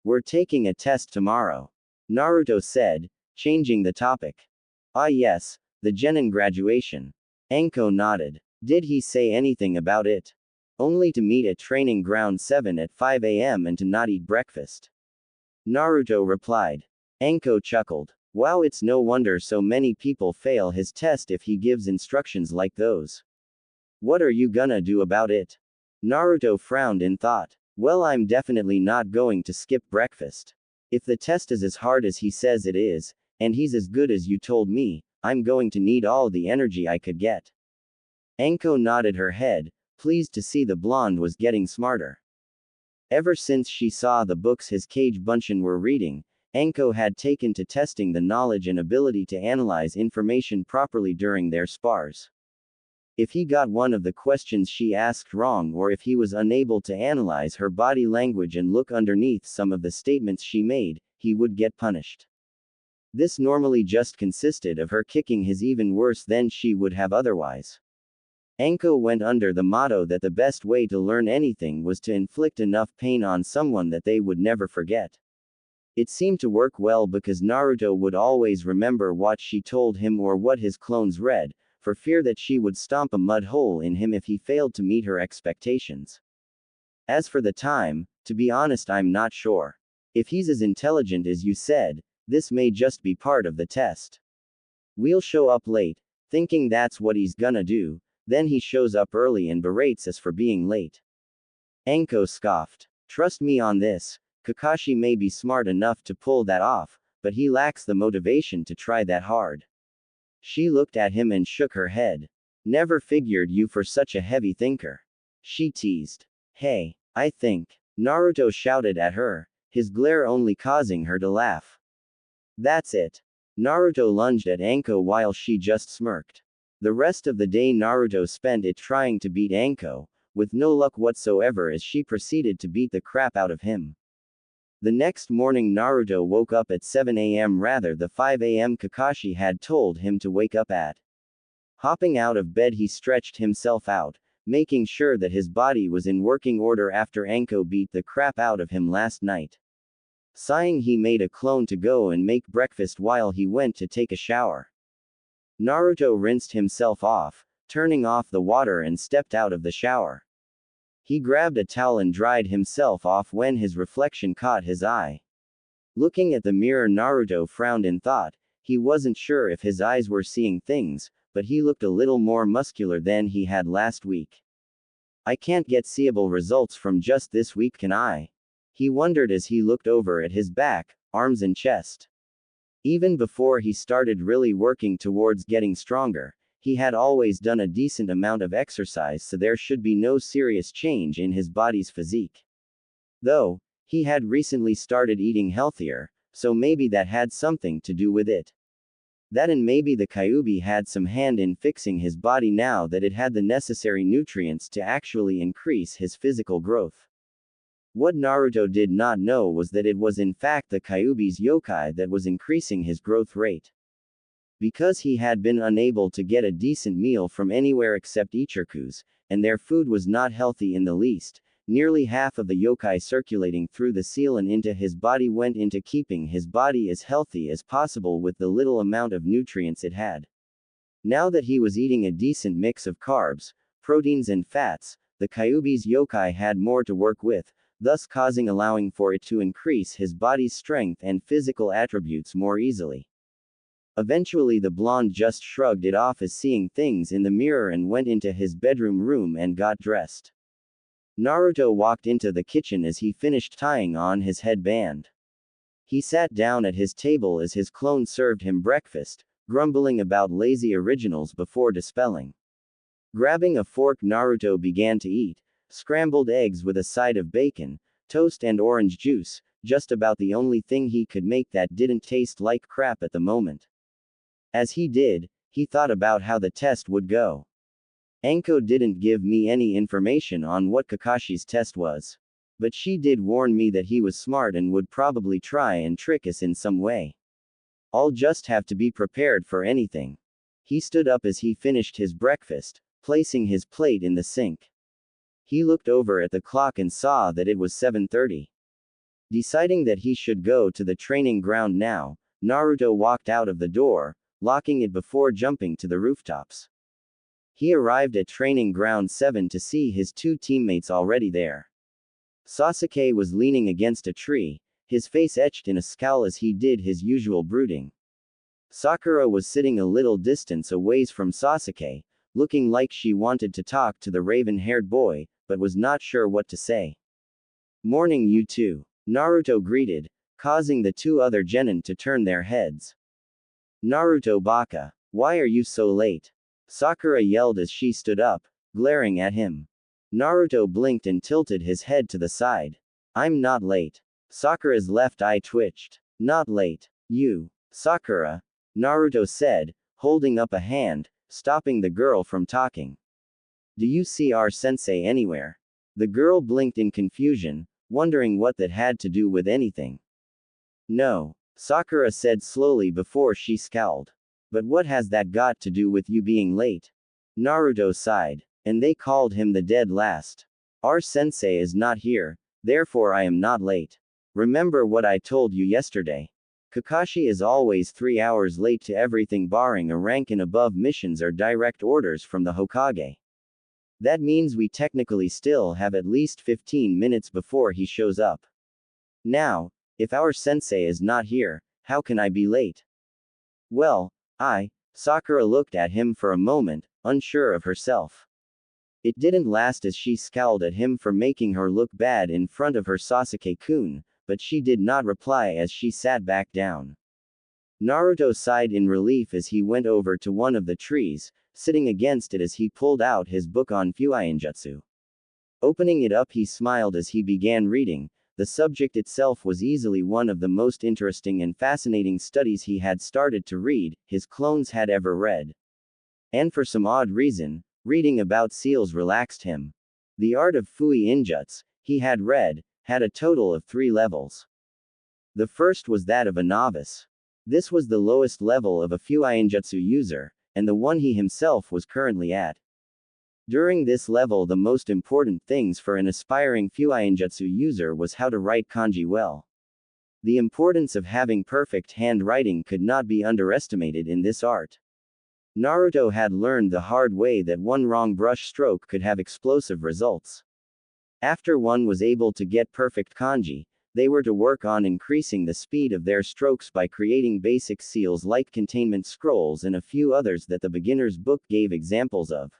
[SPEAKER 1] "We're taking a test tomorrow," Naruto said, changing the topic. "Ah yes, the Genin graduation." Anko nodded. "Did he say anything about it?" "Only to meet at training ground 7 at 5 a.m. and to not eat breakfast," Naruto replied. Anko chuckled. "Wow, it's no wonder so many people fail his test if he gives instructions like those. What are you gonna do about it?" Naruto frowned in thought. "Well, I'm definitely not going to skip breakfast. If the test is as hard as he says it is, and he's as good as you told me, I'm going to need all the energy I could get." Anko nodded her head, pleased to see the blonde was getting smarter. Ever since she saw the books his Kage Bunshin were reading, Anko had taken to testing the knowledge and ability to analyze information properly during their spars. If he got one of the questions she asked wrong, or if he was unable to analyze her body language and look underneath some of the statements she made, he would get punished. This normally just consisted of her kicking his even worse than she would have otherwise. Anko went under the motto that the best way to learn anything was to inflict enough pain on someone that they would never forget. It seemed to work well because Naruto would always remember what she told him or what his clones read, for fear that she would stomp a mud hole in him if he failed to meet her expectations. As for the time, to be honest, I'm not sure. If he's as intelligent as you said, this may just be part of the test. We'll show up late, thinking that's what he's gonna do, then he shows up early and berates us for being late. Anko scoffed. Trust me on this, Kakashi may be smart enough to pull that off, but he lacks the motivation to try that hard. She looked at him and shook her head. Never figured you for such a heavy thinker. She teased. Hey, I think. Naruto shouted at her, his glare only causing her to laugh. That's it. Naruto lunged at Anko while she just smirked. The rest of the day Naruto spent it trying to beat Anko, with no luck whatsoever as she proceeded to beat the crap out of him. The next morning Naruto woke up at 7 a.m. rather the 5 a.m. Kakashi had told him to wake up at. Hopping out of bed he stretched himself out, making sure that his body was in working order after Anko beat the crap out of him last night. Sighing he made a clone to go and make breakfast while he went to take a shower. Naruto rinsed himself off, turning off the water and stepped out of the shower. He grabbed a towel and dried himself off when his reflection caught his eye. Looking at the mirror Naruto frowned in thought. He wasn't sure if his eyes were seeing things, but he looked a little more muscular than he had last week. I can't get seeable results from just this week, can I? He wondered as he looked over at his back, arms and chest. Even before he started really working towards getting stronger, he had always done a decent amount of exercise, so there should be no serious change in his body's physique. Though, he had recently started eating healthier, so maybe that had something to do with it. That and maybe the Kyuubi had some hand in fixing his body now that it had the necessary nutrients to actually increase his physical growth. What Naruto did not know was that it was in fact the Kyuubi's yokai that was increasing his growth rate. Because he had been unable to get a decent meal from anywhere except Ichiku's, and their food was not healthy in the least, nearly half of the yokai circulating through the seal and into his body went into keeping his body as healthy as possible with the little amount of nutrients it had. Now that he was eating a decent mix of carbs, proteins and fats, the Kyuubi's yokai had more to work with, thus allowing for it to increase his body's strength and physical attributes more easily. Eventually the blonde just shrugged it off as seeing things in the mirror and went into his bedroom room and got dressed. Naruto walked into the kitchen as he finished tying on his headband. He sat down at his table as his clone served him breakfast, grumbling about lazy originals before dispelling. Grabbing a fork Naruto began to eat, scrambled eggs with a side of bacon, toast and orange juice, just about the only thing he could make that didn't taste like crap at the moment. As he did, he thought about how the test would go. Anko didn't give me any information on what Kakashi's test was. But she did warn me that he was smart and would probably try and trick us in some way. I'll just have to be prepared for anything. He stood up as he finished his breakfast, placing his plate in the sink. He looked over at the clock and saw that it was 7:30. Deciding that he should go to the training ground now, Naruto walked out of the door, locking it before jumping to the rooftops. He arrived at training ground 7 to see his two teammates already there. Sasuke was leaning against a tree, his face etched in a scowl as he did his usual brooding. Sakura was sitting a little distance away from Sasuke, looking like she wanted to talk to the raven-haired boy, but was not sure what to say. Morning, you two. Naruto greeted, causing the two other genin to turn their heads. Naruto baka, why are you so late? Sakura yelled as she stood up, glaring at him. Naruto blinked and tilted his head to the side. I'm not late. Sakura's left eye twitched. Not late. You. Sakura. Naruto said, holding up a hand, stopping the girl from talking. Do you see our sensei anywhere? The girl blinked in confusion, wondering what that had to do with anything. No. Sakura said slowly before she scowled. But what has that got to do with you being late? Naruto sighed. And they called him the dead last. Our sensei is not here, therefore I am not late. Remember what I told you yesterday. Kakashi is always 3 hours late to everything barring a rank and above missions or direct orders from the Hokage. That means we technically still have at least 15 minutes before he shows up. Now, if our sensei is not here, how can I be late? Well, Sakura looked at him for a moment, unsure of herself. It didn't last as she scowled at him for making her look bad in front of her Sasuke-kun, but she did not reply as she sat back down. Naruto sighed in relief as he went over to one of the trees, sitting against it as he pulled out his book on Fuinjutsu. Opening it up, he smiled as he began reading. The subject itself was easily one of the most interesting and fascinating studies he had started to read, his clones had ever read. And for some odd reason, reading about seals relaxed him. The art of Fuinjutsu, he had read, had a total of 3 levels. The first was that of a novice. This was the lowest level of a Fuinjutsu user, and the one he himself was currently at. During this level, the most important things for an aspiring Fuinjutsu user was how to write kanji well. The importance of having perfect handwriting could not be underestimated in this art. Naruto had learned the hard way that one wrong brush stroke could have explosive results. After one was able to get perfect kanji, they were to work on increasing the speed of their strokes by creating basic seals like containment scrolls and a few others that the beginner's book gave examples of.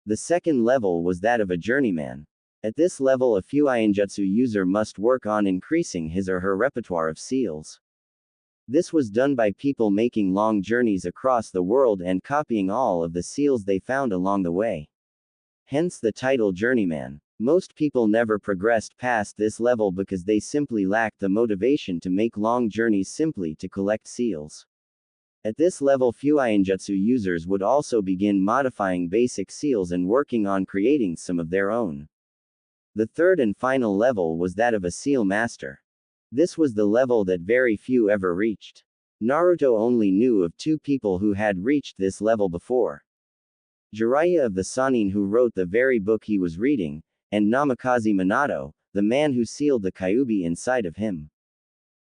[SPEAKER 1] The second level was that of a journeyman. At this level, a Fuinjutsu user must work on increasing his or her repertoire of seals. This was done by people making long journeys across the world and copying all of the seals they found along the way. Hence the title journeyman. Most people never progressed past this level because they simply lacked the motivation to make long journeys simply to collect seals. At this level, Fuinjutsu users would also begin modifying basic seals and working on creating some of their own. The third and final level was that of a seal master. This was the level that very few ever reached. Naruto only knew of 2 people who had reached this level before. Jiraiya of the Sannin, who wrote the very book he was reading, and Namikaze Minato, the man who sealed the Kyuubi inside of him.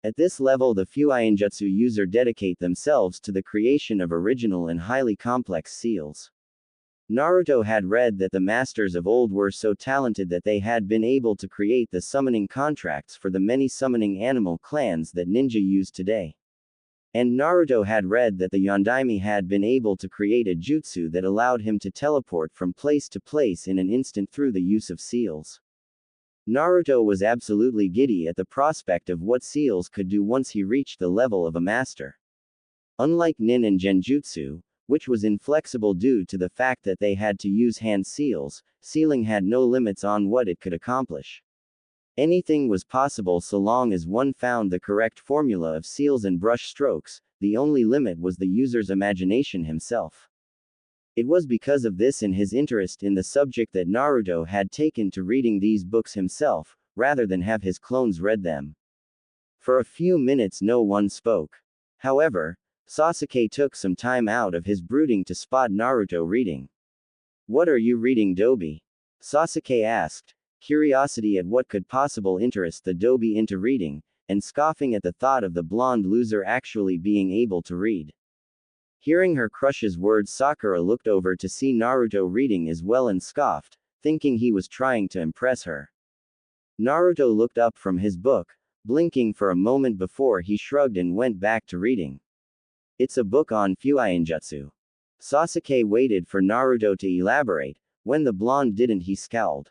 [SPEAKER 1] At this level, the Fuinjutsu user dedicate themselves to the creation of original and highly complex seals. Naruto had read that the masters of old were so talented that they had been able to create the summoning contracts for the many summoning animal clans that ninja use today. And Naruto had read that the Yondaime had been able to create a jutsu that allowed him to teleport from place to place in an instant through the use of seals. Naruto was absolutely giddy at the prospect of what seals could do once he reached the level of a master. Unlike nin and genjutsu, which was inflexible due to the fact that they had to use hand seals, sealing had no limits on what it could accomplish. Anything was possible so long as one found the correct formula of seals and brush strokes. The only limit was the user's imagination himself. It was because of this and his interest in the subject that Naruto had taken to reading these books himself, rather than have his clones read them. For a few minutes no one spoke. However, Sasuke took some time out of his brooding to spot Naruto reading. "What are you reading, Dobi?" Sasuke asked, curiosity at what could possibly interest the Dobi into reading, and scoffing at the thought of the blonde loser actually being able to read. Hearing her crush's words, Sakura looked over to see Naruto reading as well and scoffed, thinking he was trying to impress her. Naruto looked up from his book, blinking for a moment before he shrugged and went back to reading. "It's a book on Fuinjutsu." Sasuke waited for Naruto to elaborate. When the blonde didn't, he scowled.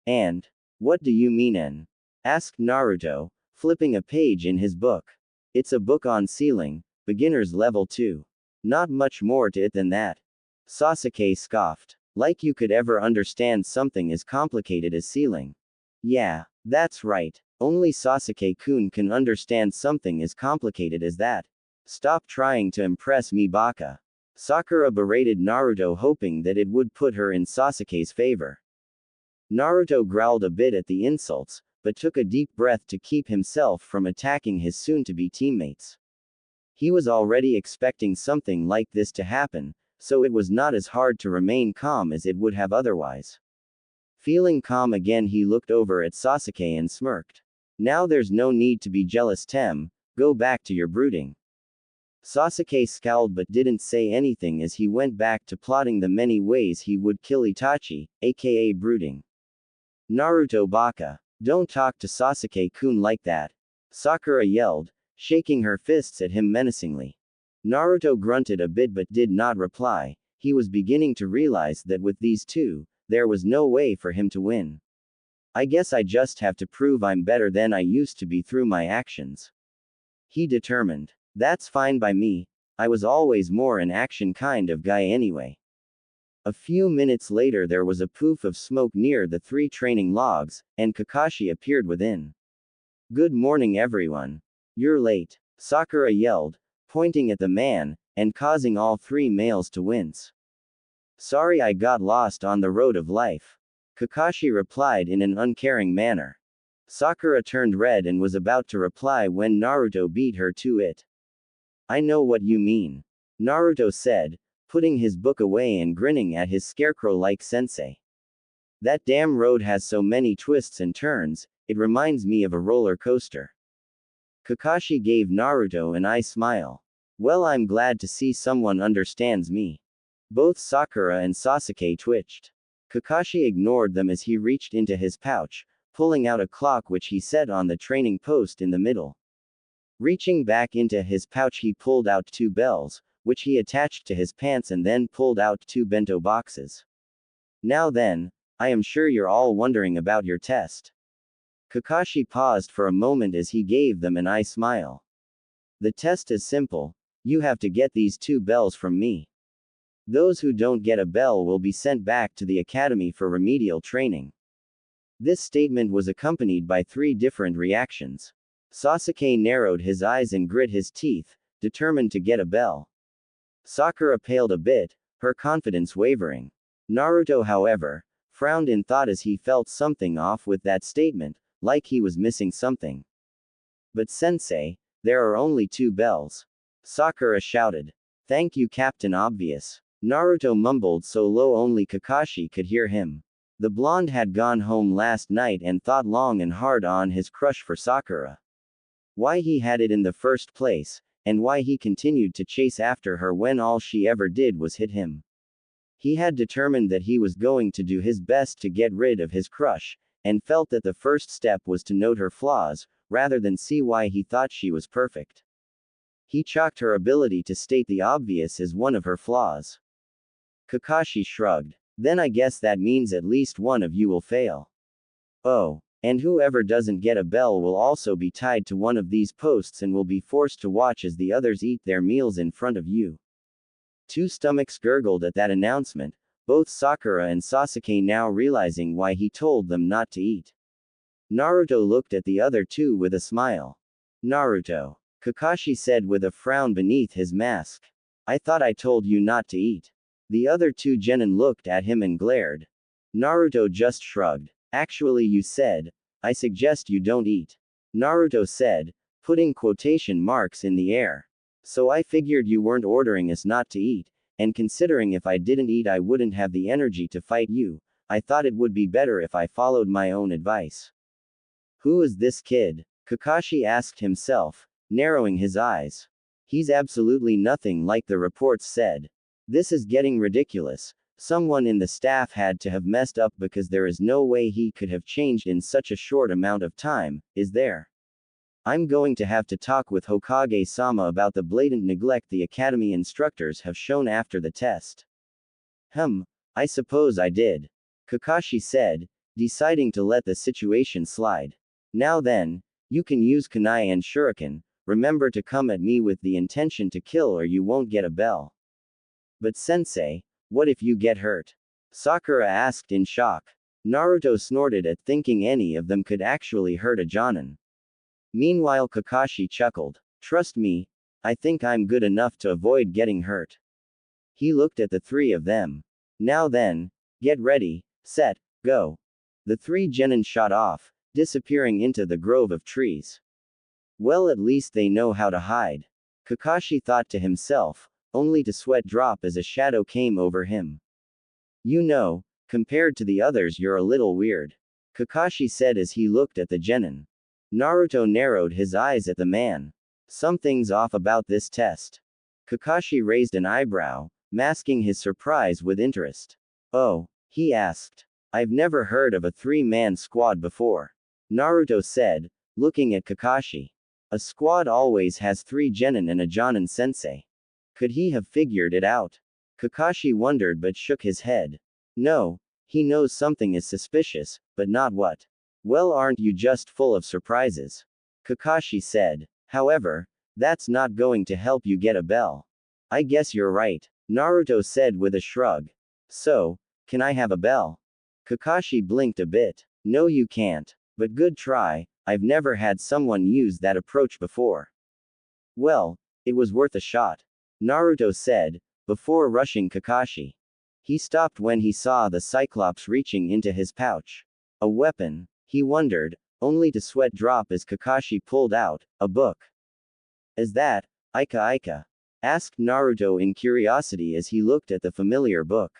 [SPEAKER 1] "And what do you mean, en?" asked Naruto, flipping a page in his book. "It's a book on sealing, beginner's level 2. Not much more to it than that." Sasuke scoffed. "Like you could ever understand something as complicated as sealing." "Yeah, that's right. Only Sasuke-kun can understand something as complicated as that. Stop trying to impress me, baka." Sakura berated Naruto, hoping that it would put her in Sasuke's favor. Naruto growled a bit at the insults, but took a deep breath to keep himself from attacking his soon-to-be teammates. He was already expecting something like this to happen, so it was not as hard to remain calm as it would have otherwise. Feeling calm again, he looked over at Sasuke and smirked. "Now there's no need to be jealous, Tem. Go back to your brooding. Sasuke scowled but didn't say anything as he went back to plotting the many ways he would kill Itachi, aka brooding. Naruto baka. Don't talk to Sasuke-kun like that. Sakura yelled, shaking her fists at him menacingly. Naruto grunted a bit but did not reply. He was beginning to realize that with these two, there was no way for him to win. I guess I just have to prove I'm better than I used to be through my actions. He determined. That's fine by me. I was always more an action kind of guy anyway. A few minutes later there was a poof of smoke near the 3 training logs, and Kakashi appeared within. Good morning everyone. You're late, Sakura yelled, pointing at the man, and causing all 3 males to wince. Sorry I got lost on the road of life. Kakashi replied in an uncaring manner. Sakura turned red and was about to reply when Naruto beat her to it. I know what you mean. Naruto said, putting his book away and grinning at his scarecrow-like sensei. That damn road has so many twists and turns, it reminds me of a roller coaster. Kakashi gave Naruto an eye smile. Well, I'm glad to see someone understands me. Both Sakura and Sasuke twitched. Kakashi ignored them as he reached into his pouch, pulling out a clock which he set on the training post in the middle. Reaching back into his pouch he pulled out 2 bells, which he attached to his pants and then pulled out 2 bento boxes. Now then, I am sure you're all wondering about your test. Kakashi paused for a moment as he gave them an eye smile. The test is simple. You have to get these 2 bells from me. Those who don't get a bell will be sent back to the academy for remedial training. This statement was accompanied by 3 different reactions. Sasuke narrowed his eyes and grit his teeth, determined to get a bell. Sakura paled a bit, her confidence wavering. Naruto, however, frowned in thought as he felt something off with that statement, like he was missing something. But sensei, there are only 2 bells. Sakura shouted. Thank you, Captain Obvious. Naruto mumbled so low only Kakashi could hear him. The blonde had gone home last night and thought long and hard on his crush for Sakura. Why he had it in the first place, and why he continued to chase after her when all she ever did was hit him. He had determined that he was going to do his best to get rid of his crush, and felt that the first step was to note her flaws, rather than see why he thought she was perfect. He chalked her ability to state the obvious as one of her flaws. Kakashi shrugged. Then I guess that means at least one of you will fail. Oh, and whoever doesn't get a bell will also be tied to one of these posts and will be forced to watch as the others eat their meals in front of you. 2 stomachs gurgled at that announcement, both Sakura and Sasuke now realizing why he told them not to eat. Naruto looked at the other 2 with a smile. Naruto, Kakashi said with a frown beneath his mask. I thought I told you not to eat. The other 2 genin looked at him and glared. Naruto just shrugged. Actually, you said, I suggest you don't eat. Naruto said, putting quotation marks in the air. So I figured you weren't ordering us not to eat, and considering if I didn't eat I wouldn't have the energy to fight you, I thought it would be better if I followed my own advice. Who is this kid? Kakashi asked himself, narrowing his eyes. He's absolutely nothing like the reports said. This is getting ridiculous. Someone in the staff had to have messed up because there is no way he could have changed in such a short amount of time, is there? I'm going to have to talk with Hokage-sama about the blatant neglect the academy instructors have shown after the test. I suppose I did. Kakashi said, deciding to let the situation slide. Now then, you can use kunai and shuriken, remember to come at me with the intention to kill or you won't get a bell. But sensei, what if you get hurt? Sakura asked in shock. Naruto snorted at thinking any of them could actually hurt a jonin. Meanwhile Kakashi chuckled. Trust me, I think I'm good enough to avoid getting hurt. He looked at the 3 of them. Now then, get ready, set, go. The 3 genin shot off, disappearing into the grove of trees. Well, at least they know how to hide. Kakashi thought to himself, only to sweat drop as a shadow came over him. You know, compared to the others you're a little weird. Kakashi said as he looked at the genin. Naruto narrowed his eyes at the man. Something's off about this test. Kakashi raised an eyebrow, masking his surprise with interest. Oh, he asked. I've never heard of a three-man squad before. Naruto said, looking at Kakashi. A squad always has three genin and a jonin sensei. Could he have figured it out? Kakashi wondered but shook his head. No, he knows something is suspicious, but not what. Well, aren't you just full of surprises? Kakashi said. However, that's not going to help you get a bell. I guess you're right, Naruto said with a shrug. So, can I have a bell? Kakashi blinked a bit. No, you can't. But good try, I've never had someone use that approach before. Well, it was worth a shot, Naruto said, before rushing Kakashi. He stopped when he saw the Cyclops reaching into his pouch. A weapon, he wondered, only to sweat drop as Kakashi pulled out a book. Is that Ika Ika? Asked Naruto in curiosity as he looked at the familiar book.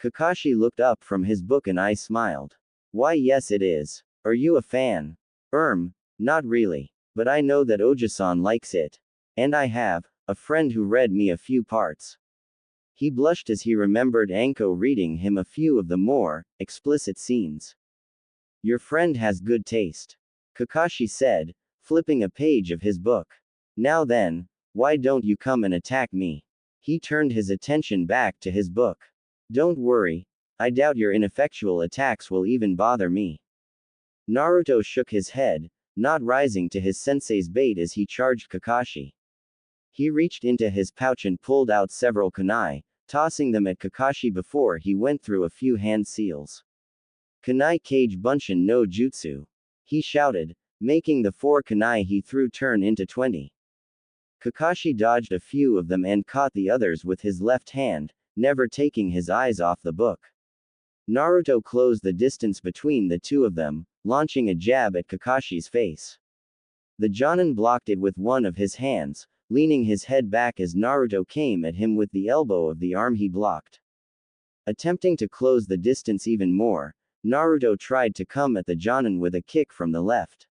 [SPEAKER 1] Kakashi looked up from his book and I smiled. Why, yes, it is. Are you a fan? Not really. But I know that Oji-san likes it. And I have a friend who read me a few parts. He blushed as he remembered Anko reading him a few of the more explicit scenes. Your friend has good taste, Kakashi said, flipping a page of his book. Now then, why don't you come and attack me? He turned his attention back to his book. Don't worry, I doubt your ineffectual attacks will even bother me. Naruto shook his head, not rising to his sensei's bait as he charged Kakashi. He reached into his pouch and pulled out several kunai, tossing them at Kakashi before he went through a few hand seals. Kunai Kage Bunshin no Jutsu. He shouted, making the 4 kunai he threw turn into 20. Kakashi dodged a few of them and caught the others with his left hand, never taking his eyes off the book. Naruto closed the distance between the two of them, launching a jab at Kakashi's face. The Jonin blocked it with one of his hands, leaning his head back as Naruto came at him with the elbow of the arm he blocked. Attempting to close the distance even more, Naruto tried to come at the Jonin with a kick from the left.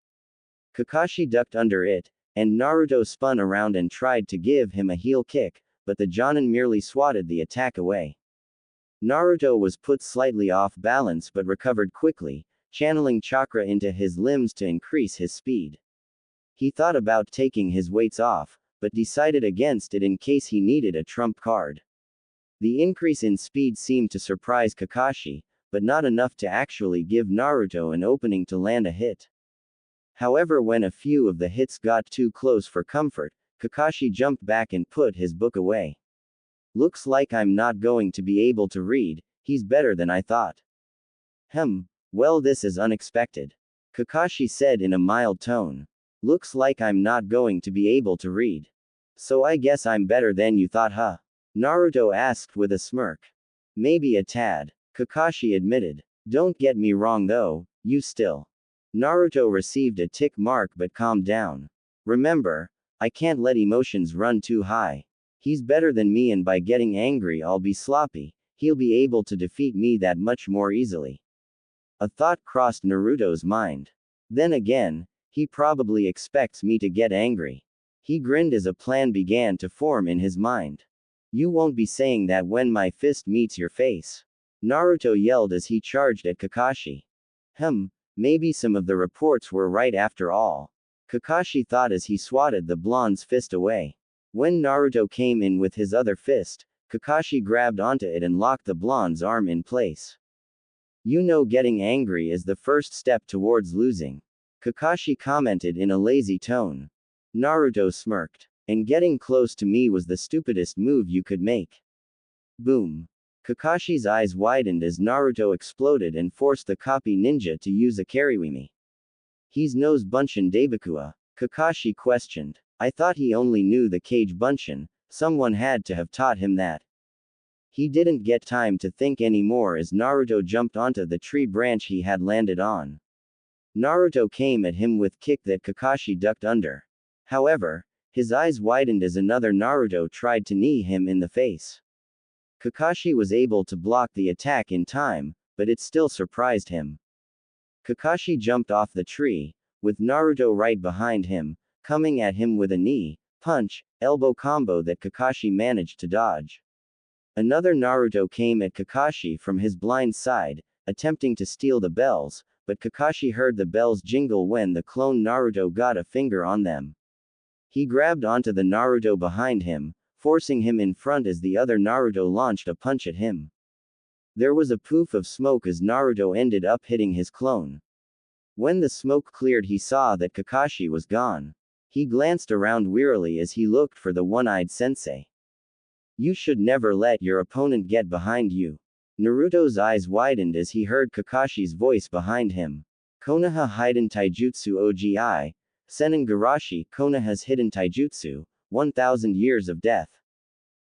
[SPEAKER 1] Kakashi ducked under it, and Naruto spun around and tried to give him a heel kick, but the Jonin merely swatted the attack away. Naruto was put slightly off balance but recovered quickly, channeling chakra into his limbs to increase his speed. He thought about taking his weights off, but decided against it in case he needed a trump card. The increase in speed seemed to surprise Kakashi, but not enough to actually give Naruto an opening to land a hit. However, when a few of the hits got too close for comfort, Kakashi jumped back and put his book away. Looks like I'm not going to be able to read, he's better than I thought. Well, this is unexpected, Kakashi said in a mild tone. Looks like I'm not going to be able to read. So I guess I'm better than you thought, huh? Naruto asked with a smirk. Maybe a tad, Kakashi admitted. Don't get me wrong though, you still. Naruto received a tick mark but calmed down. Remember, I can't let emotions run too high. He's better than me, and by getting angry I'll be sloppy, he'll be able to defeat me that much more easily. A thought crossed Naruto's mind. Then again, he probably expects me to get angry. He grinned as a plan began to form in his mind. You won't be saying that when my fist meets your face, Naruto yelled as he charged at Kakashi. Maybe some of the reports were right after all, Kakashi thought as he swatted the blonde's fist away. When Naruto came in with his other fist, Kakashi grabbed onto it and locked the blonde's arm in place. You know, getting angry is the first step towards losing, Kakashi commented in a lazy tone. Naruto smirked. And getting close to me was the stupidest move you could make. Boom. Kakashi's eyes widened as Naruto exploded and forced the copy ninja to use a Kariwimi. He's knows Bunshin Daibakua? Kakashi questioned. I thought he only knew the Kage Bunshin, someone had to have taught him that. He didn't get time to think anymore as Naruto jumped onto the tree branch he had landed on. Naruto came at him with kick that Kakashi ducked under. However, his eyes widened as another Naruto tried to knee him in the face. Kakashi was able to block the attack in time, but it still surprised him. Kakashi jumped off the tree, with Naruto right behind him, coming at him with a knee, punch, elbow combo that Kakashi managed to dodge. Another Naruto came at Kakashi from his blind side, attempting to steal the bells, but Kakashi heard the bells jingle when the clone Naruto got a finger on them. He grabbed onto the Naruto behind him, forcing him in front as the other Naruto launched a punch at him. There was a poof of smoke as Naruto ended up hitting his clone. When the smoke cleared, he saw that Kakashi was gone. He glanced around wearily as he looked for the one-eyed sensei. You should never let your opponent get behind you. Naruto's eyes widened as he heard Kakashi's voice behind him. Konoha Hiden Taijutsu Ogi, Senin Garashi, Konoha's hidden taijutsu, 1000 years of death.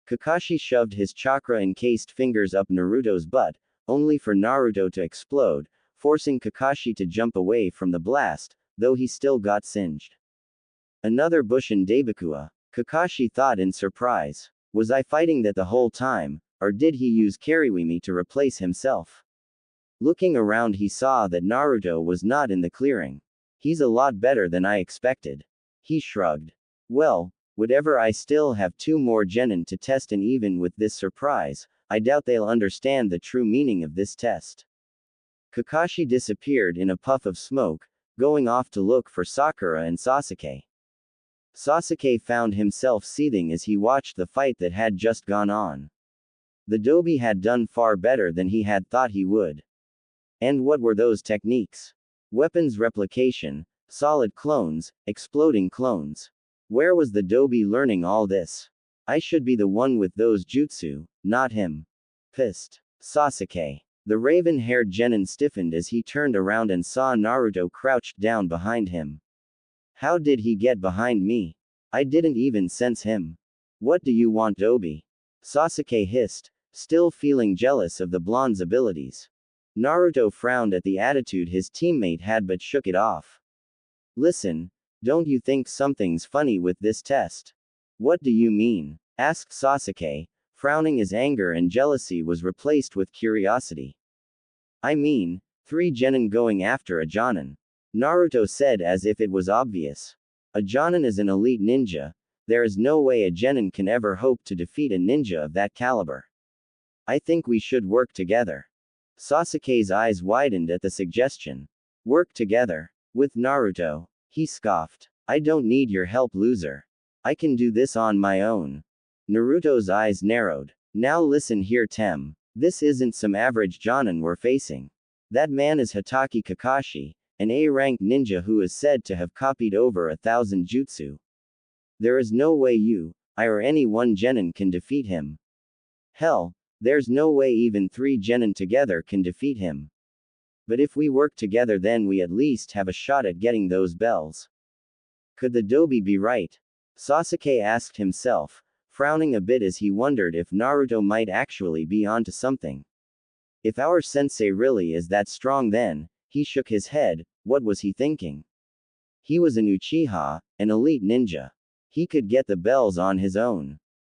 [SPEAKER 1] Kakashi shoved his chakra-encased fingers up Naruto's butt, only for Naruto to explode, forcing Kakashi to jump away from the blast, though he still got singed. Another Bushin Daibakua, Kakashi thought in surprise. Was I fighting that the whole time, or did he use Kariwimi to replace himself? Looking around, he saw that Naruto was not in the clearing. He's a lot better than I expected. He shrugged. Well, whatever, I still have 2 more genin to test, and even with this surprise, I doubt they'll understand the true meaning of this test. Kakashi disappeared in a puff of smoke, going off to look for Sakura and Sasuke. Sasuke found himself seething as he watched the fight that had just gone on. The Dobi had done far better than he had thought he would. And what were those techniques? Weapons replication, solid clones, exploding clones. Where was the Dobi learning all this? I should be the one with those jutsu, not him. Pissed. Sasuke. The raven-haired genin stiffened as he turned around and saw Naruto crouched down behind him. How did he get behind me? I didn't even sense him. What do you want, Dobi? Sasuke hissed, still feeling jealous of the blonde's abilities. Naruto frowned at the attitude his teammate had but shook it off. Listen, don't you think something's funny with this test? What do you mean? Asked Sasuke, frowning as anger and jealousy was replaced with curiosity. I mean, 3 genin going after a jonin. Naruto said as if it was obvious. A jonin is an elite ninja. There is no way a genin can ever hope to defeat a ninja of that caliber. I think we should work together. Sasuke's eyes widened at the suggestion. Work together? With Naruto? He scoffed. I don't need your help, loser. I can do this on my own. Naruto's eyes narrowed. Now listen here, Tem. This isn't some average jonin we're facing. That man is Hatake Kakashi, an A-rank ninja who is said to have copied over 1,000 jutsu. There is no way you, I or any one genin can defeat him. Hell, there's no way even 3 genin together can defeat him. But if we work together, then we at least have a shot at getting those bells. Could the Dobi be right? Sasuke asked himself, frowning a bit as he wondered if Naruto might actually be onto something. If our sensei really is that strong, then, he shook his head. What was he thinking? He was an Uchiha, an elite ninja. He could get the bells on his own.